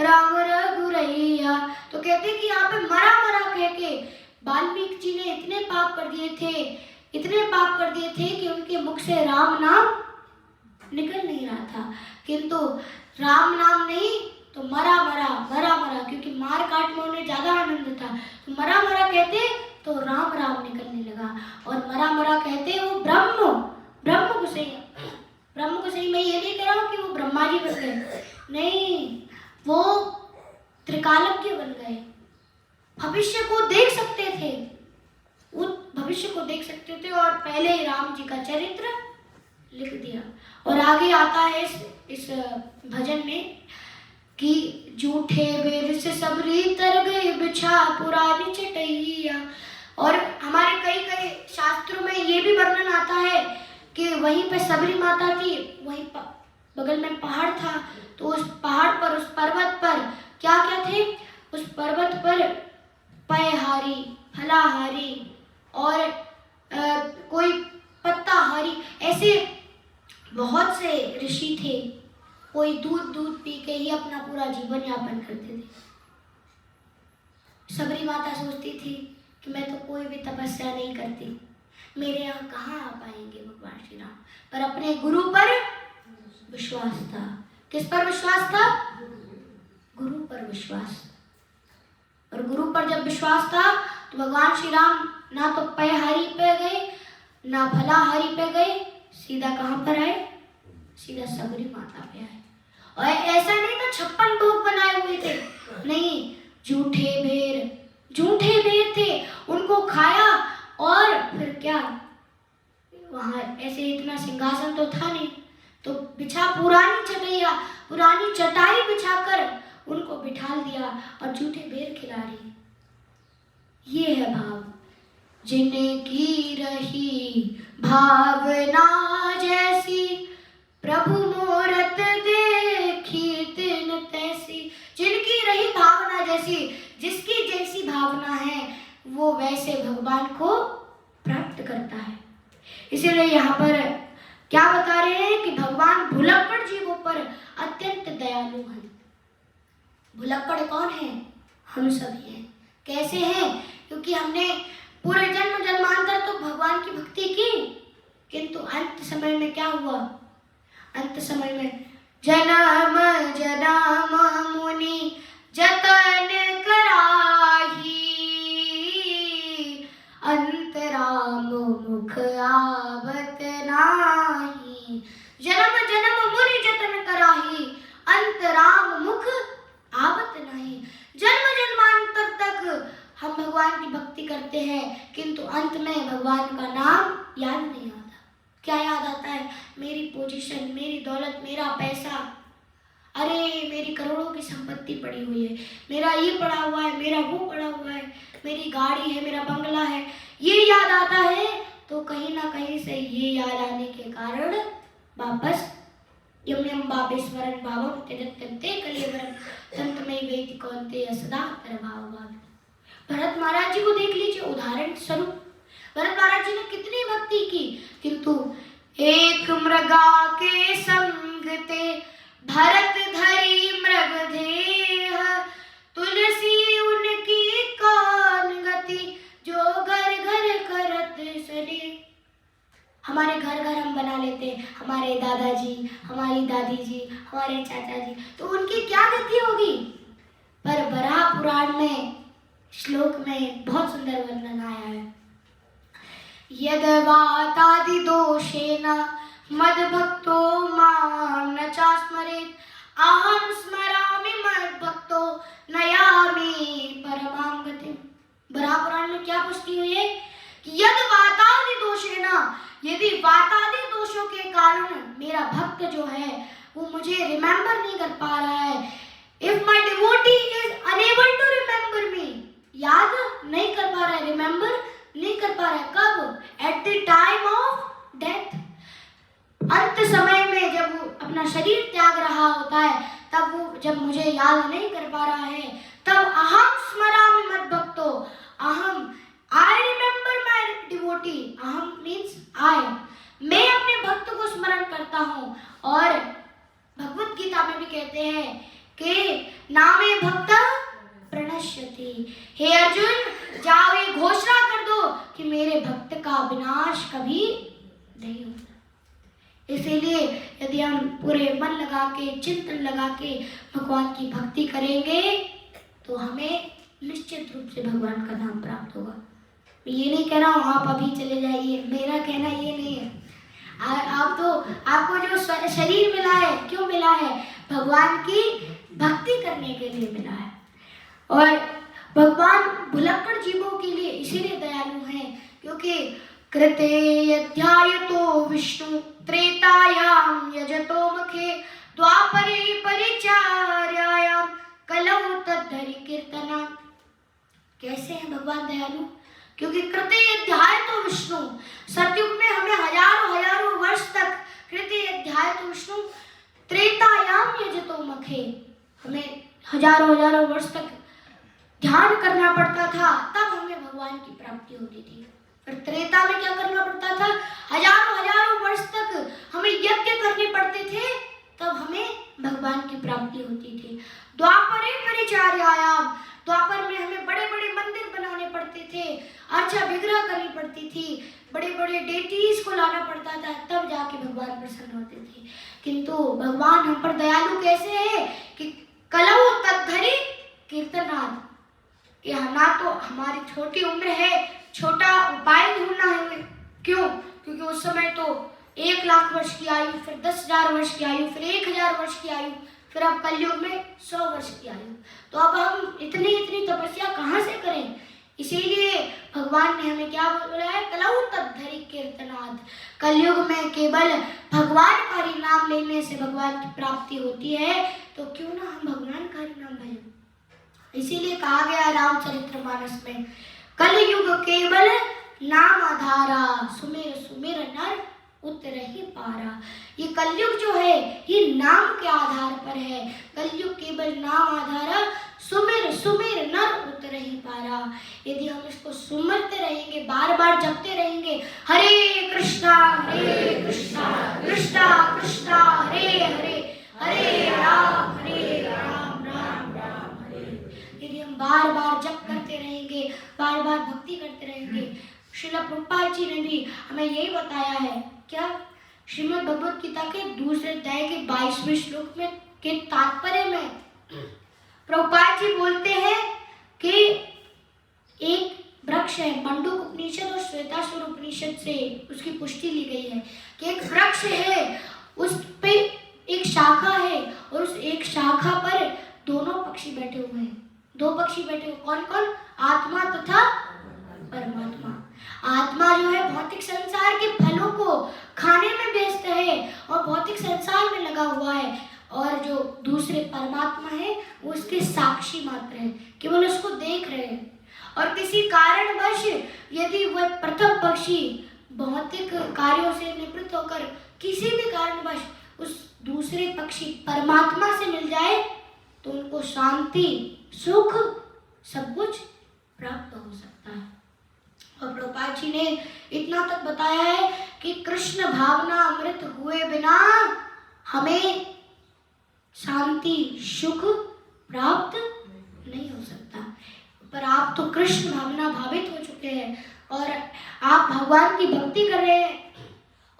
राम रघुरैया। तो कहते कि यहाँ पे मरा मरा कह के वाल्मीकि जी ने इतने पाप कर दिए थे कि उनके मुख से राम नाम निकल नहीं रहा था, किंतु राम नाम नहीं तो मरा मरा, क्योंकि मार काट में उन्हें ज्यादा आनंद था, तो मरा मरा कहते तो राम राम निकलने लगा, और मरा मरा कहते वो ब्रह्म गुसैया। मैं ये नहीं कह रहा हूँ कि वो ब्रह्मा जी बन गए, नहीं, वो त्रिकालज्ञ बन गए, भविष्य को देख सकते थे, वो भविष्य को देख सकते थे, और पहले ही राम जी का चरित्र लिख दिया। और आगे आता है इस भजन में कि झूठे बेर से सबरी तर गए बिछा पुरानी चटैया। और हमारे कई शास्त्रों में ये भी वर्णन आता है कि वहीं पे सबरी माता थी, वहीं बगल में पहाड़ था, तो उस पहाड़ पर, उस पर्वत पर क्या क्या थे, उस पर्वत पर पयहारी, फलाहारी और कोई पत्ताहारी, ऐसे बहुत से ऋषि थे। कोई दूध पी के ही अपना पूरा जीवन यापन करते थे। सबरी माता सोचती थी कि मैं तो कोई भी तपस्या नहीं करती, मेरे यहाँ कहाँ आ पाएंगे भगवान श्री राम, पर अपने गुरु पर विश्वास था। किस पर विश्वास था? गुरु पर विश्वास। और गुरु पर जब विश्वास था तो भगवान श्री राम ना तो पयहारी पे गए ना फलाहारी पे गए, सीधा कहाँ पर आए? सीधा सबरी माता पे आए। और ऐसा नहीं था 56 भोग बनाए हुए थे, नहीं, झूठे बेर थे, उनको खाया। और फिर क्या, वहां ऐसे इतना सिंहासन तो था नहीं, तो पुरानी चटाई बिछाकर उनको बिठाल दिया और झूठे बेर खिला रही। ये है भाव, जिनकी रही भावना जैसी प्रभु मूरत देखी तिन तैसी। जिनकी रही भावना जैसी, जिसकी जैसी भावना है वो वैसे भगवान को प्राप्त करता है। इसीलिए यहाँ पर क्या बता रहे हैं कि भगवान भुलक्कड़ जीवों पर अत्यंत दयालु हैं। भुलक्कड़ कौन है? हम सभी हैं। कैसे हैं? क्योंकि हमने पूरे जन्म जन्मांतर तो भगवान की भक्ति की, किंतु अंत समय में क्या हुआ? अंत समय में जन्म जन्म मुनि जतन कराही, अंतराम मुख आवत नाही। जन्म जन्म मुनि जतन कराही, अंतराम मुख आवत नहीं। जन्म जन्मांतर तक हम भगवान की भक्ति करते हैं, किंतु अंत में भगवान का नाम याद नहीं आता। क्या याद आता है? मेरी पोजीशन, मेरी दौलत, मेरा पैसा, अरे मेरी करोड़ों की संपत्ति पड़ी हुई है, मेरा ये पड़ा हुआ है, मेरा वो पड़ा हुआ है, मेरी गाड़ी है, मेरा बंगला है, ये याद आता है। तो कहीं ना कहीं से ये याद आने के कारण वापस यम यम बाबेश्वरन भावम त्यजत्यन्ते कलेवरम तंतमयि वेति कौन्तेय सदा तरभावभावित। भरत महाराज जी को देख लीजिए, उदाहरण स्वरूप भरत महाराज जी ने कितनी भक्ति की, किंतु एक मृगा के संग ते भरत धरी मृग देह, तुलसी उनकी कौन गति, जो घर घर करत सने। हमारे घर घर हम बना लेते हैं, हमारे दादाजी, हमारी दादी जी, हमारे चाचा जी, तो उनकी क्या गति होगी? पर वराह पुराण में श्लोक में बहुत सुंदर वर्णन आया है। यद वातादि दोषेन मद्भक्तो मां न चास्मरेत्, अहं स्मरामि मद्भक्तो नयामि परमां गतिम्। वराह पुराण में क्या पुष्टि हुई है कि यद वातादि दोषेन, यदि वातादि दोषों के कारण मेरा भक्त जो है वो मुझे रिमेंबर नहीं कर पा रहा है, if my devotee is unable to remember me, याद नहीं कर पा रहा है, रिमेंबर नहीं कर पा रहा है, कब? At the time of death, अंत समय में जब वो अपना शरीर त्याग रहा होता है, तब वो जब मुझे याद नहीं कर पा रहा है, तब अहम स्मरामि मद्भक्तो, अहम I remember my devotee, अहम means I, मैं अपने भक्त को स्मरण करता हूँ। और भगवत गीता में भी कहते हैं कि नामे भक्त प्रणश्यति। हे अर्जुन, जाओ ये घोषणा कर दो कि मेरे भक्त का विनाश कभी नहीं होता। इसीलिए यदि हम पूरे मन लगा के, चिंतन लगा के भगवान की भक्ति करेंगे तो हमें निश्चित रूप से भगवान का नाम प्राप्त होगा। मैं ये नहीं कह रहा हूँ आप अभी चले जाइए, मेरा कहना ये नहीं है। आप तो, आपको जो शरीर मिला है, क्यों मिला है? भगवान की भक्ति करने के लिए मिला है। और भगवान भुलक्कड़ जीवों के लिए इसीलिए दयालु हैं, क्योंकि कृते अध्यायतो विष्णु त्रेतायाम यजतो मुखे, द्वापरे परिचार्यायाम कलौ तद्धरि कीर्तना। कैसे हैं भगवान दयालु? क्योंकि कृते अध्याय तो विष्णु, सतयुग में हमें हजारों हजारों वर्ष तक कृते अध्याय तो विष्णु त्रेतायाम यजतो मुखे, हमें हजारों हजारों वर्ष तक ध्यान करना पड़ता था, तब हमें भगवान की प्राप्ति होती थी। पर त्रेता में क्या करना पड़ता था? हजारों हजारों वर्ष तक हमें यज्ञ करने पड़ते थे, तब हमें भगवान की प्राप्ति होती थी। द्वापरे परिचार्यायाम, द्वापर में हमें बड़े बड़े मंदिर बनाने पड़ते थे, अर्चा विग्रह करनी पड़ती थी, बड़े बड़े डेटीज को लाना पड़ता था, तब जाके भगवान प्रसन्न होते थे। किंतु भगवान हम पर दयालु कैसे है कि कलौ तद्धरि कीर्तनात्, कि ना तो हमारी छोटी उम्र है, छोटा उपाय ढूंढना है हमें। क्यों? क्योंकि उस समय तो 1 लाख वर्ष की आयु, फिर 10,000 वर्ष की आयु, फिर 1,000 वर्ष की आयु, फिर अब कलयुग में 100 वर्ष की आयु। तो अब हम इतनी तपस्या कहाँ से करें? इसीलिए भगवान ने हमें क्या बोला है? कलौ तद्धरि कीर्तनात्। कलयुग में केवल भगवान का ही नाम लेने से भगवान की प्राप्ति होती है, तो क्यों ना हम भगवान का ही नाम भजें। इसीलिए कहा गया रामचरितमानस में, कलयुग केवल नाम आधारा, सुमेर सुमेर नर उतरहि पारा। ये कलयुग जो है ये नाम के आधार पर है। कलयुग केवल नाम आधारा, सुमिर सुमिर नर उतरहि पारा। यदि हम इसको सुमिरते रहेंगे, बार बार जपते रहेंगे, हरे कृष्णा कृष्णा कृष्णा हरे हरे, हरे राम राम राम हरे। यदि हम बार बार जप करते रहेंगे, बार बार भक्ति करते रहेंगे, श्रील प्रभुपाद जी ने भी हमें यही बताया है। क्या? श्रीमद् भगवत गीता के दूसरे अध्याय के 22वें श्लोक में के तात्पर्य में प्रभुपाद जी बोलते हैं कि एक वृक्ष है, मंडूक उपनिषद और श्वेतासुर उपनिषद से उसकी पुष्टि ली गई है कि एक वृक्ष है, उस पे एक शाखा है और उस एक शाखा पर दोनों पक्षी बैठे हुए हैं। दो पक्षी बैठे हुए, कौन कौन? आत्मा तथा परमात्मा। आत्मा जो है भौतिक संसार के फलों को खाने में व्यस्त है और भौतिक संसार में लगा हुआ है, और जो दूसरे परमात्मा है वो उसके साक्षी मात्र है, केवल उसको देख रहे हैं। और किसी कारणवश यदि वह प्रथम पक्षी भौतिक कार्यों से निवृत्त होकर किसी भी कारणवश उस दूसरे पक्षी परमात्मा से मिल जाए तो उनको शांति, सुख, सब कुछ प्राप्त हो सकता है। और प्रभुपाद जी ने इतना तक बताया है कि कृष्ण भावना अमृत हुए बिना हमें शांति, सुख प्राप्त नहीं हो सकता। पर आप तो कृष्ण भावना भावित हो चुके हैं और आप भगवान की भक्ति कर रहे हैं,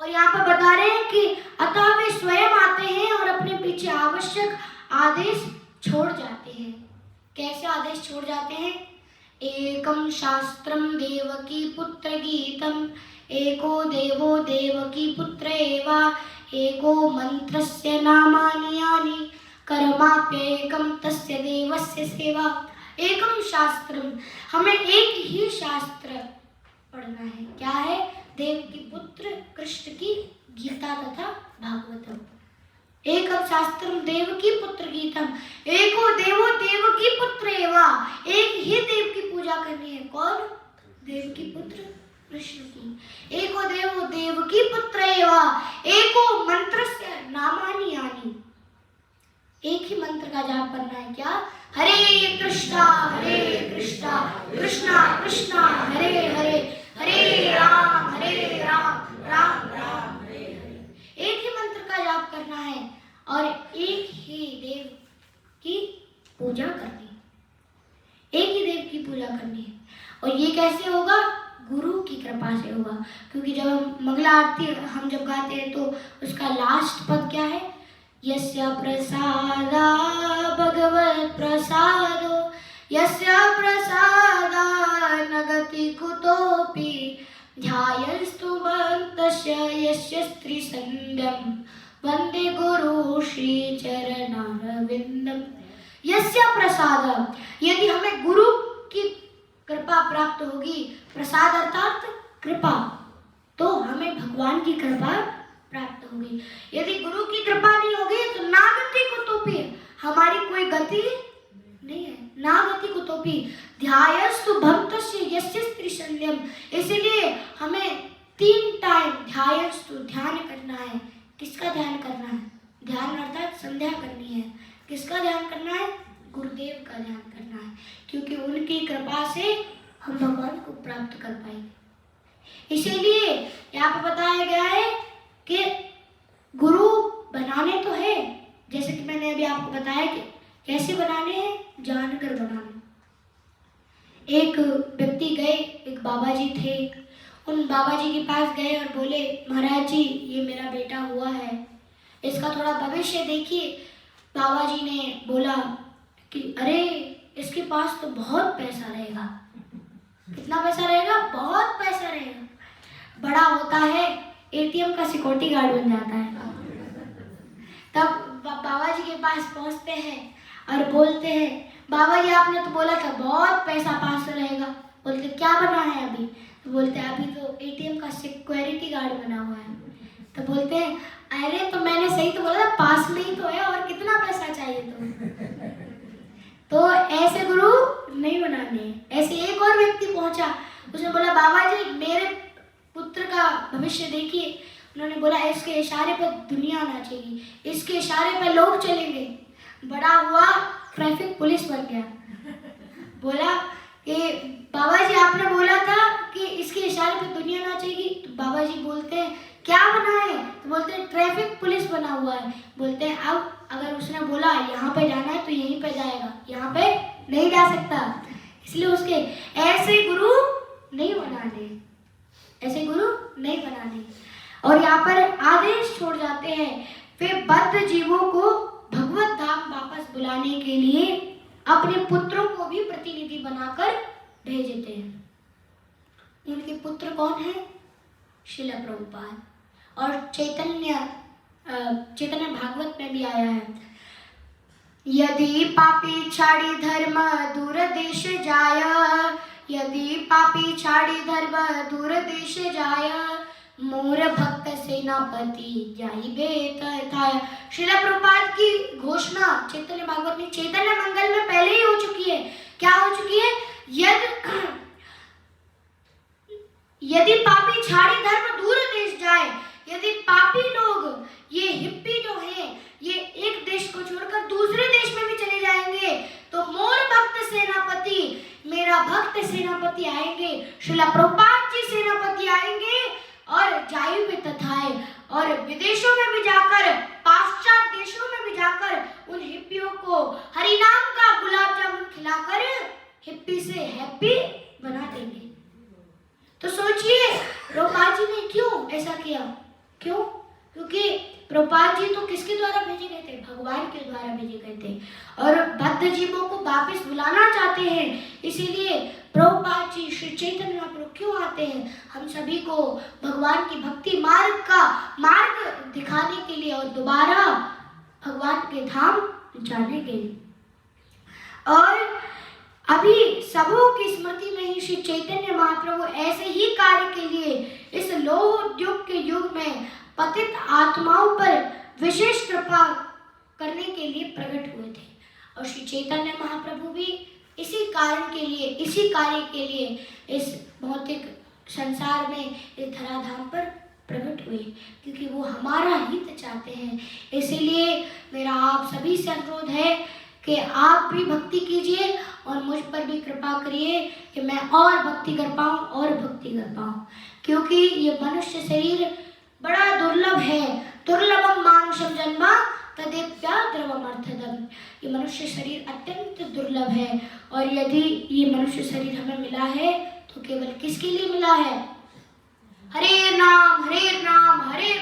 और यहाँ पर बता रहे हैं कि अतः वे स्वयं आते हैं और अपने पीछे आवश्यक आदेश छोड़ जाते हैं। कैसे आदेश छोड़ जाते हैं? एकम शास्त्रम देवकी पुत्र गीतम, एको देवो देवकी पुत्र एवा, एको मंत्रस्य नामानि यानि, कर्माप्येकम तस्य देवस्य सेवा। एकम शास्त्रम, हमें एक ही शास्त्र पढ़ना है। क्या है? देव की पुत्र कृष्ण की गीता तथा भागवतम। एकम शास्त्रम देवकी पुत्र गीतम, एको देवो देवकी पुत्र एवा, एक ही देव की पूजा करनी है। कौन? देव की पुत्र कृष्ण की। एको देवो देवकी पुत्र एवा, एको मंत्रस्य नामानि यानि, एक ही मंत्र का जाप करना है। क्या? हरे कृष्णा कृष्णा कृष्णा हरे हरे, हरे राम राम राम हरे हरे। एक ही मंत्र का जाप करना है और एक ही देव की पूजा करनी है। एक ही देव की पूजा करनी है। और ये कैसे होगा? गुरु की कृपा से होगा। क्योंकि जब हम मंगला आरती हम जब गाते हैं तो उसका लास्ट पद क्या है? यस्य प्रसादा भगवत प्रसादो, यस्य प्रसादा न गति कुतोपि, ध्यायस्तु भक्तस्य यस्य स्त्रीसंध्यं, वंदे गुरु श्री चरणारविंदम। यस्य प्रसाद, यदि हमें गुरु की कृपा प्राप्त होगी, प्रसाद अर्थात कृपा, तो हमें भगवान की कृपा प्राप्त होगी। यदि गुरु की कृपा नहीं होगी तो ना गति कुतोपि, हमारी कोई गति नहीं है। ना गति कुतोपि, ध्यायस्तु भक्तस्य यस्य स्त्रीसंध्यम। इसीलिए हमें 3 टाइम ध्यायस्तु ध्यान करना है। किसका ध्यान करना है? ध्यान अर्थात संध्या करनी है। किसका ध्यान करना है? गुरुदेव का ध्यान करना है, क्योंकि उनकी कृपा से हम भगवान को प्राप्त कर पाएंगे। इसीलिए यहाँ पर बताया गया है कि गुरु बनाने तो है, जैसे कि मैंने अभी आपको बताया कि कैसे बनाने हैं, जानकर बनाने। एक व्यक्ति गए, एक बाबा जी थे, उन बाबा जी के पास गए और बोले, महाराज जी ये मेरा बेटा हुआ है, इसका थोड़ा भविष्य देखिए। बाबा जी ने बोला कि अरे इसके पास तो बहुत पैसा रहेगा। कितना पैसा रहेगा? बहुत पैसा रहेगा। बड़ा होता है एटीएम का सिक्योरिटी गार्ड बन जाता है। तब बाबा जी के पास पहुंचते हैं और बोलते हैं, बाबा जी आपने तो बोला था बहुत पैसा पास रहेगा। बोलते क्या बना है अभी? तो बोलते अभी तो एटीएम का सिक्योरिटी गार्ड बना हुआ है। तो बोलते हैं अरे तो मैंने सही तो बोला था, पास में ही तो है, और कितना पैसा चाहिए तो ऐसे गुरु नहीं बनाने। ऐसे एक और व्यक्ति पहुंचा, उसने बोला बाबा जी मेरे पुत्र का भविष्य देखिए। उन्होंने बोला इसके इशारे पर दुनिया नाचेगी, इसके इशारे पर लोग चलेंगे। बड़ा हुआ ट्रैफिक पुलिस बन गया। बोला कि बाबा जी आपने बोला था कि इसके इशारे पे दुनिया नाचेगी। तो बाबा जी बोलते हैं क्या बना है? तो बोलते हैं ट्रैफिक पुलिस बना हुआ है। बोलते हैं अब अगर उसने बोला यहाँ पे जाना है तो यहीं पे जाएगा, यहाँ पे नहीं जा सकता। इसलिए उसके ऐसे गुरु नहीं बनाने, ऐसे गुरु नहीं बनाने। और यहाँ पर आदेश छोड़ जाते हैं, वे बद्ध जीवों को भगवत धाम वापस बुलाने के लिए अपने पुत्रों को भी प्रतिनिधि बनाकर भेजते हैं। उनके पुत्र कौन है? श्रील प्रभुपाद। और चैतन्य भागवत में भी आया है, यदि पापी छाड़ी धर्म दूर देश जाय, यदि पापी छाड़ी धर्म दूर देश जाय, मोर भक्त सेनापति जाइबे तथाय। श्रील प्रभुपाद की घोषणा चैतन्य भागवत में, चैतन्य मंगल में पहले ही हो चुकी है। क्या हो चुकी है? यदि पापी छाड़ी धर्म दूर देश जाए, यदि पापी लोग, ये हिप्पी जो हैं, ये एक देश को छोड़कर दूसरे देश में भी चले जाएंगे, तो मोर भक्त सेनापति, मेरा भक्त सेनापति आएंगे, श्रील प्रभुपाद जी सेनापति आएंगे और जायुबे तथाए, और विदेशों में भी जाकर, पाश्चात्य देशों में भी जाकर उन हिप्पियों को हरिनाम का गुलाब जामुन खिलाकर हिप्पी से हैप्पी बना देंगे। तो सोचिए प्रभुपाद जी ने क्यों ऐसा किया? क्यों? क्योंकि प्रभुपाद जी तो किसके द्वारा भेजे गए थे? भगवान के द्वारा भेजे गए थे, और बद्ध जीवों को वापस बुलाना चाहते हैं। इसीलिए प्रभुपाद जी, श्री चैतन्य महाप्रभु क्यों आते हैं? हम सभी को भगवान की भक्ति मार्ग का मार्ग दिखाने के लिए और दोबारा भगवान के धाम जाने के लिए। और अभी सबों की स्मृति में ही श्री चैतन्य महाप्रभु ऐसे ही कार्य के लिए इस लौह उद्योग के युग में पतित आत्माओं पर विशेष कृपा करने के लिए प्रकट हुए थे। और श्री चैतन्य महाप्रभु भी इसी कारण के लिए, इसी कार्य के लिए इस भौतिक संसार में, इस धराधाम पर प्रकट हुए, क्योंकि वो हमारा हित चाहते हैं। इसीलिए मेरा आप सभी से अनुरोध है कि आप भी भक्ति कीजिए और मुझ पर भी कृपा करिए कि मैं और भक्ति कर पाऊँ, और भक्ति कर पाऊँ, क्योंकि ये मनुष्य शरीर बड़ा दुर्लभ है। दुर्लभम मानुषम जन्मा तदेप्याद्रवमर्थदम। ये मनुष्य शरीर अत्यंत दुर्लभ है, और यदि ये मनुष्य शरीर हमें मिला है तो केवल किसके लिए मिला है? हरे नाम हरे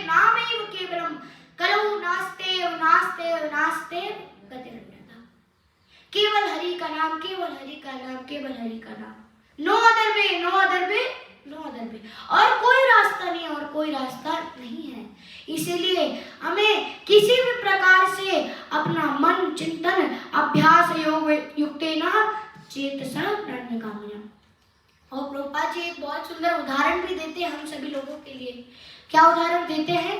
नाम एव केवलम कलौ नास्तेव नास्तेव नास्तेव गतिरन्यथा। केवल हरि का नाम, केवल हरि का नाम, केवल हरि का नाम। No other way, no other way, no other way. और कोई रास्ता नहीं, और कोई रास्ता नहीं है। इसीलिए हमें किसी भी प्रकार से अपना मन चिंतन अभ्यास योग युक्तेन चेतसा प्रणयकामया। और प्रभुपाद जी एक बहुत सुंदर उदाहरण भी देते हैं हम सभी लोगों के लिए। क्या उदाहरण देते हैं?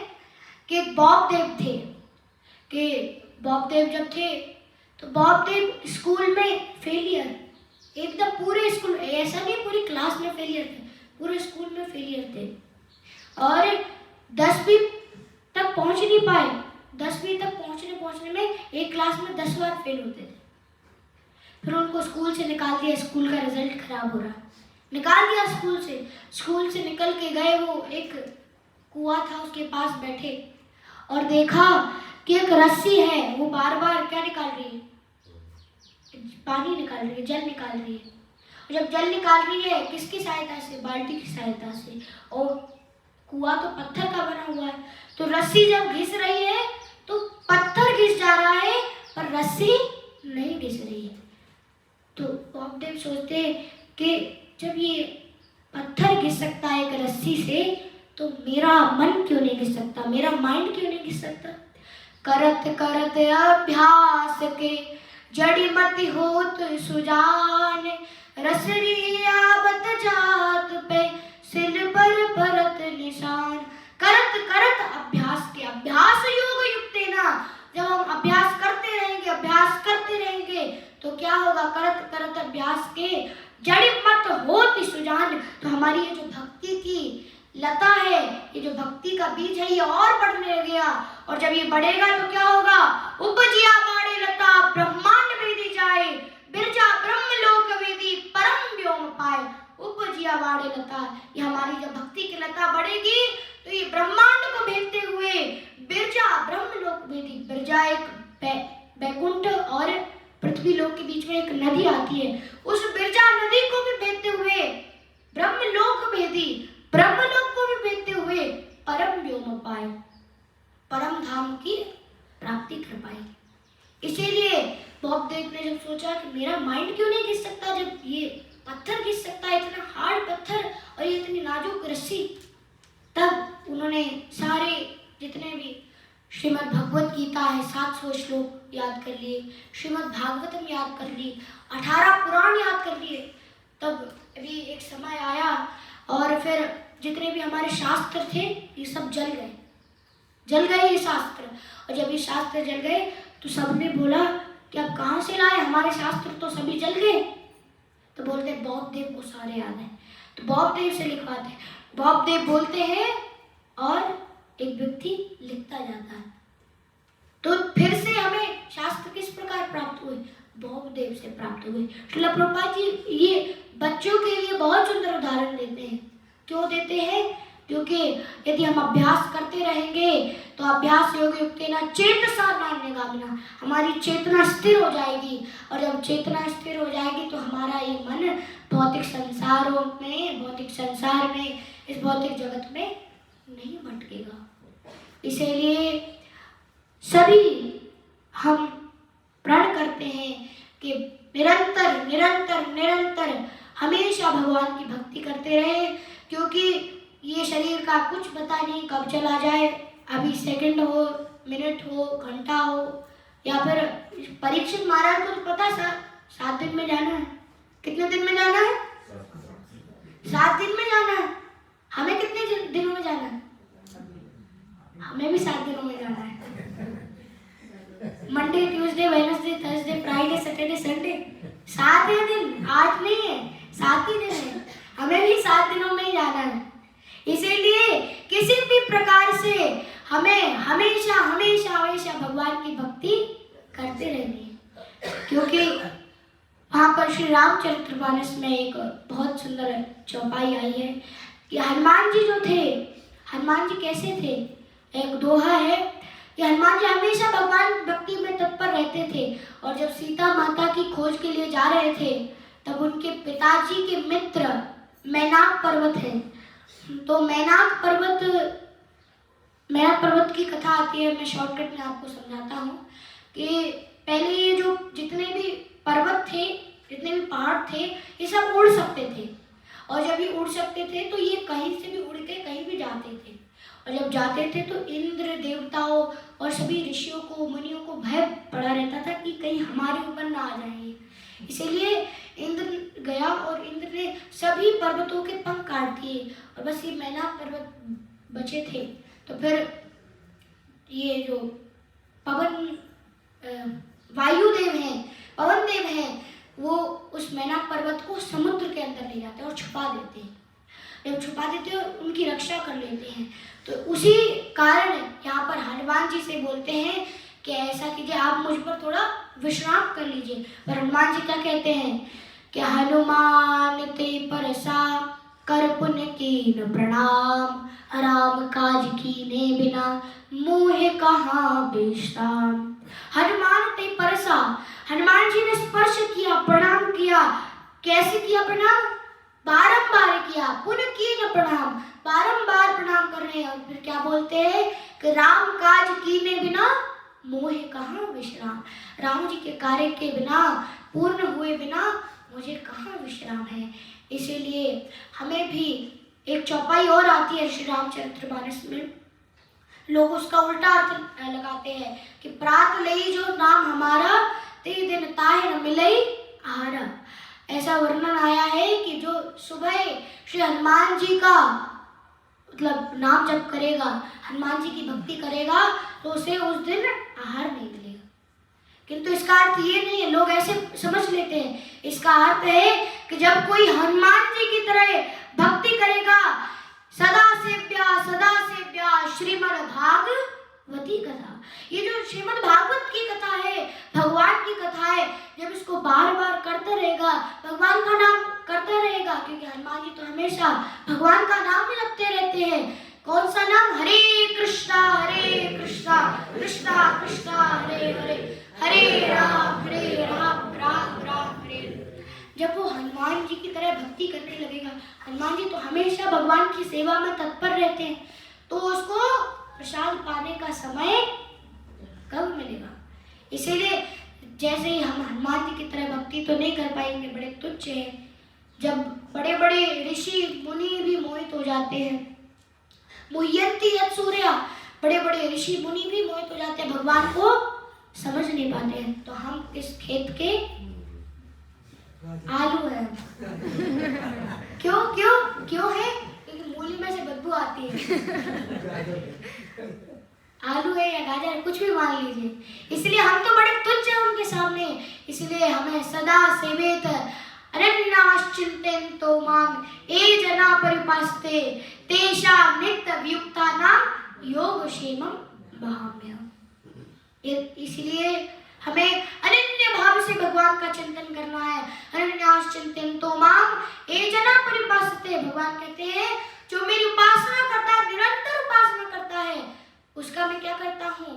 कि बॉब देव थे, कि बॉब देव जब थे तो बॉब देव स्कूल में फेलियर, एकदम पूरे स्कूल, ऐसा नहीं पूरी क्लास में फेलियर थे, पूरे स्कूल में फेलियर थे, और 10वीं तक पहुंच नहीं पाए। 10वीं तक पहुंचने में एक क्लास में 10 बार फेल होते थे। फिर उनको स्कूल से निकाल दिया, स्कूल का रिजल्ट खराब हो रहा, निकाल दिया स्कूल से निकल के गए। वो एक कुआं था, उसके पास बैठे और देखा कि एक रस्सी है, वो बार बार क्या निकाल रही है? पानी निकाल रही है, जल निकाल रही है। जब जल निकाल रही है, किसकी सहायता से? बाल्टी की सहायता से। और कुआं तो पत्थर का बना हुआ है, तो रस्सी जब घिस रही है तो पत्थर घिस जा रहा है पर रस्सी नहीं घिस रही है। तो बॉब देव सोचते कि जब ये पत्थर घिस सकता है एक रस्सी से, तो मेरा मन क्यों नहीं घिस सकता, मेरा माइंड क्यों नहीं घिस सकता? करत करत अभ्यास के जड़ी मति होत सुजान, रसरी आबत जात पे सिल पर परत निशान। करत करत अभ्यास के, अभ्यास योग युक्तेन, जब हम अभ्यास करते रहेंगे तो क्या होगा? करत करत अभ्यास के जड़ी मत होत सुजान। तो हमारी ये जो भक्ति की लता है, ये जो भक्ति का बीज है, ये और बढ़ने लगेगा, और जब ये बढ़ेगा तो क्या होगा? उपजिया बाड़े लता ब्रह्मांड में पाए उपजिया वाड़े लता। ये हमारी जब भक्ति की लता बढ़ेगी तो ये ब्रह्मांड को भेदते हुए बिरजा ब्रह्मलोक भेदी। बिरजा एक बैकुंठ और पृथ्वी लोक के बीच में एक नदी आती है, उस बिरजा नदी को भी भेदते हुए ब्रह्मलोक भेदी, ब्रह्मलोक को भी भेदते हुए परम व्योम पाए, परम धाम की प्राप्ति कर पाए। इसीलिए बॉबदेव ने जब सोचा कि मेरा माइंड क्यों नहीं खिंच सकता, जब ये पत्थर खिंच सकता है, इतना हार्ड पत्थर और ये इतनी नाजुक रस्सी, तब उन्होंने सारे जितने भी श्रीमद् भगवत गीता है 700 श्लोक याद कर लिए, श्रीमद् भागवतम याद कर ली, 18 पुराण याद कर लिए। तब अभी एक समय आया और फिर जितने भी हमारे शास्त्र थे ये सब जल गए ये शास्त्र। और जब ये शास्त्र जल गए तो सबने बोला कि अब कहाँ से लाए, हमारे शास्त्र तो सभी जल गए। तो बोलते बॉबदेव को सारे याद है, तो बॉबदेव से लिखवाते। बॉबदेव बोलते हैं और एक व्यक्ति लिखता जाता है। तो फिर से हमें शास्त्र किस प्रकार प्राप्त हुए, बॉबदेव से प्राप्त हुए। श्रील प्रभुपाद जी ये बच्चों के लिए बहुत सुंदर उदाहरण देते हैं। क्यों देते हैं? क्योंकि यदि हम अभ्यास करते रहेंगे तो अभ्यास योग युक्तेन चेतसा नान्यगामिना, हमारी चेतना स्थिर हो जाएगी। और जब चेतना स्थिर हो जाएगी तो हमारा ये मन भौतिक संसार में इस भौतिक जगत में नहीं भटकेगा। इसीलिए सभी हम प्रण करते हैं कि निरंतर निरंतर निरंतर हमेशा भगवान की भक्ति करते रहे, क्योंकि ये शरीर का कुछ पता नहीं कब चला जाए। अभी सेकंड हो, मिनट हो, घंटा हो, या फिर परीक्षित महाराज को तो पता 7 दिन में जाना है। कितने दिन में जाना है? 7 दिन में जाना है। हमें कितने दिनों में जाना है? हमें भी 7 दिनों में जाना है। Monday, Tuesday, Wednesday, Thursday, Friday, Saturday, Sunday, 7 ही दिन, 8 नहीं है, 7 ही दिन है। हमें भी 7 दिनों में ही जाना है। इसीलिए किसी भी प्रकार से हमें हमेशा हमेशा हमेशा भगवान की भक्ति करते रहनी है। क्योंकि वहाँ पर श्री रामचरितमानस में एक बहुत सुंदर चौपाई आई है कि हनुमान जी जो थे, हनुमान जी कैसे थे। एक दोहा है कि हनुमान जी हमेशा भगवान भक्ति में तत्पर रहते थे। और जब सीता माता की खोज के लिए जा रहे थे तब उनके पिताजी के मित्र मैनाक पर्वत है, तो मैनाक पर्वत की कथा आती है। मैं शॉर्टकट में आपको समझाता हूँ कि पहले ये जो जितने भी पर्वत थे, जितने भी पहाड़ थे, ये सब उड़ सकते थे। और जब ये उड़ सकते थे तो ये कहीं से भी उड़ के कहीं भी जाते थे। और जब जाते थे तो इंद्र देवताओं और सभी ऋषियों को, मुनियों को भय पड़ा रहता था कि कहीं हमारे ऊपर ना आ जाएंगे। इसीलिए इंद्र गया और इंद्र ने सभी पर्वतों के पंख काट दिए और बस ये मैनाक पर्वत बचे थे। तो फिर ये जो पवन देव हैं, वो उस मैनाक पर्वत को समुद्र के अंदर ले जाते हैं और छुपा देते हैं। जब छुपा देते हैं उनकी रक्षा कर लेते हैं। तो उसी कारण यहाँ पर हनुमान जी से बोलते हैं कि ऐसा कीजिए, आप मुझ पर थोड़ा विश्राम कर लीजिए। पर हनुमान जी क्या कहते हैं कि हनुमान ते परसा कर पुण्य कीन प्रणाम, राम काज कीने बिना मोहे कहाँ विश्राम। हनुमान ते परसा, हनुमान जी ने स्पर्श किया, प्रणाम किया। कैसे किया प्रणाम? बारंबार किया। पुण्य कीन प्रणाम, बारंबार प्रणाम कर रहे हैं। और फिर क्या बोलते हैं कि राम काज कीने बिना मोहे कहाँ विश्राम, राम जी के कार्य के बिना, पूर्ण हुए बिना मुझे कहाँ विश्राम है। इसीलिए हमें भी एक चौपाई और आती है श्री रामचरितमानस में, लोग उसका उल्टा अर्थ लगाते हैं कि प्रात लई जो नाम हमारा, ते दिन ताहे न मिलई आहारा। ऐसा वर्णन आया है कि जो सुबह श्री हनुमान जी का मतलब नाम जप करेगा, हनुमान जी की भक्ति करेगा, तो उसे उस दिन आहार नहीं मिलेगा। किंतु इसका अर्थ ये नहीं है, लोग ऐसे समझ लेते हैं। इसका अर्थ है कि जब कोई हनुमान जी की तरह भक्ति करेगा, सदा सेव्या श्रीमद् वती कथा, ये जो श्रीमद् भागवत की कथा है, भगवान की कथा है, जब इसको बार बार करता रहेगा, भगवान का नाम करता रहेगा, क्योंकि हनुमान जी तो हमेशा भगवान का नाम ही रखते रहते हैं। कौन सा नाम? हरे कृष्णा कृष्णा कृष्णा हरे हरे, हरे राम राम राम हरे। जब वो हनुमान जी की तरह भक्ति करने लगेगा, हनुमान जी तो हमेशा भगवान की सेवा में तत्पर रहते हैं, तो उसको प्रसाद पाने का समय कब मिलेगा? इसीलिए जैसे ही हम हनुमान जी की तरह भक्ति तो नहीं कर पाएंगे, बड़े तुच्छ हैं। जब बड़े बड़े ऋषि मुनि भी मोहित हो जाते हैं, मुह्यन्ति यत् सूर्या, बड़े बड़े ऋषि मुनि भी मोहित हो जाते हैं, भगवान को समझ नहीं पाते हैं, तो हम किस खेत के आलू हैं। क्यों क्यों क्यों है? क्योंकि मूली में से बदबू आती है। आलू है या गाजर है, कुछ भी मान लीजिए। इसलिए हम तो बड़े तुच्छ हैं उनके सामने। इसलिए हमें सदा सेवेत अनन्याश्चिन्तयन्तो माम ये जना परिपास्ते तेषां नित्यवियुक्तानां योगक्षेमं वहाम्यहम्। इसलिए हमें अनन्य भाव से भगवान का चिंतन करना है। अनन्याश्चिन्तयन्तो माम ये जना परिपास्ते, भगवान कहते हैं जो मेरी उपासना करता है, निरंतर उपासना करता है, उसका मैं क्या करता हूँ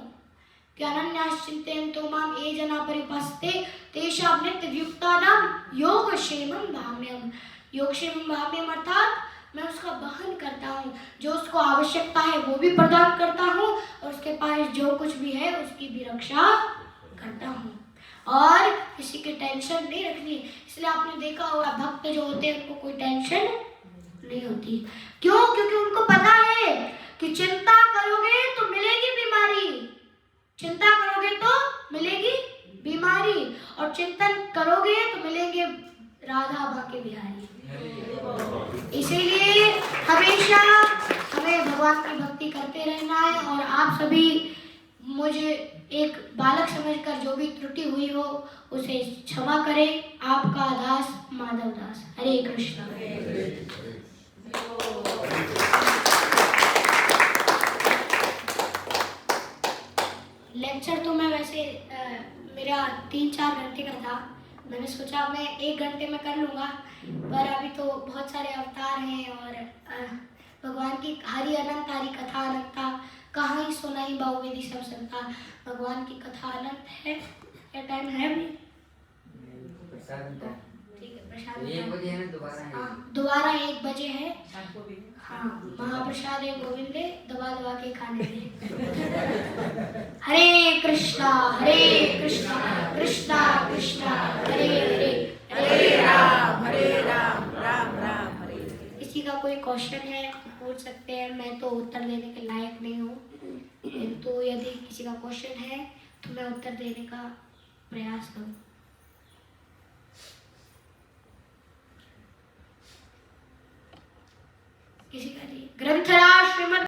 कि अनन्याश्चिन्तयन्तो माम ये जना परिपास्ते तेषां नित्यवियुक्तानां योगक्षेमं वहाम्यहम्। योगक्षेमं वहाम्यहम् अर्थात मैं उसका वहन करता हूँ, जो उसको आवश्यकता है वो भी प्रदान करता हूँ, और उसके पास जो कुछ भी है उसकी भी रक्षा करता हूँ, और किसी की टेंशन नहीं रखनी। इसलिए आपने देखा होगा भक्त जो होते हैं उनको कोई टेंशन नहीं होती। क्यों? क्योंकि उनको पता है कि चिंता करोगे तो मिलेगी बीमारी, चिंता करोगे तो मिलेगी बीमारी, और चिंतन करोगे तो मिलेंगे राधा बाके बिहारी। इसीलिए हमेशा हमें भगवान की भक्ति करते रहना है। और आप सभी मुझे एक बालक समझकर जो भी त्रुटि हुई हो उसे क्षमा करें। आपका दास माधव दास। हरे कृष्णा। लेक्चर तो मैं वैसे मेरा 3-4 घंटे का था, मैंने सोचा मैं 1 घंटे में कर लूँगा, पर अभी तो बहुत सारे अवतार हैं और भगवान की हरि अनंत, हरि कथा अनंता, कहाँ ही सुनाई बाहुबली सब संता। भगवान की कथा अनंत है। क्या टाइम है अभी? ठीक है, प्रसाद 1 बजे है ना, दोबारा है। दोबारा 1 बजे है। हाँ, महाप्रसाद है गोविंदे, दबा दबा के खाने दे। हरे कृष्णा कृष्णा कृष्णा हरे हरे, हरे राम राम राम हरे। किसी का कोई क्वेश्चन है पूछ सकते हैं, मैं तो उत्तर देने के लायक नहीं हूँ, तो यदि किसी का क्वेश्चन है तो मैं उत्तर देने का प्रयास करूँ। किसी का नहीं। ग्रंथराज श्रीमद्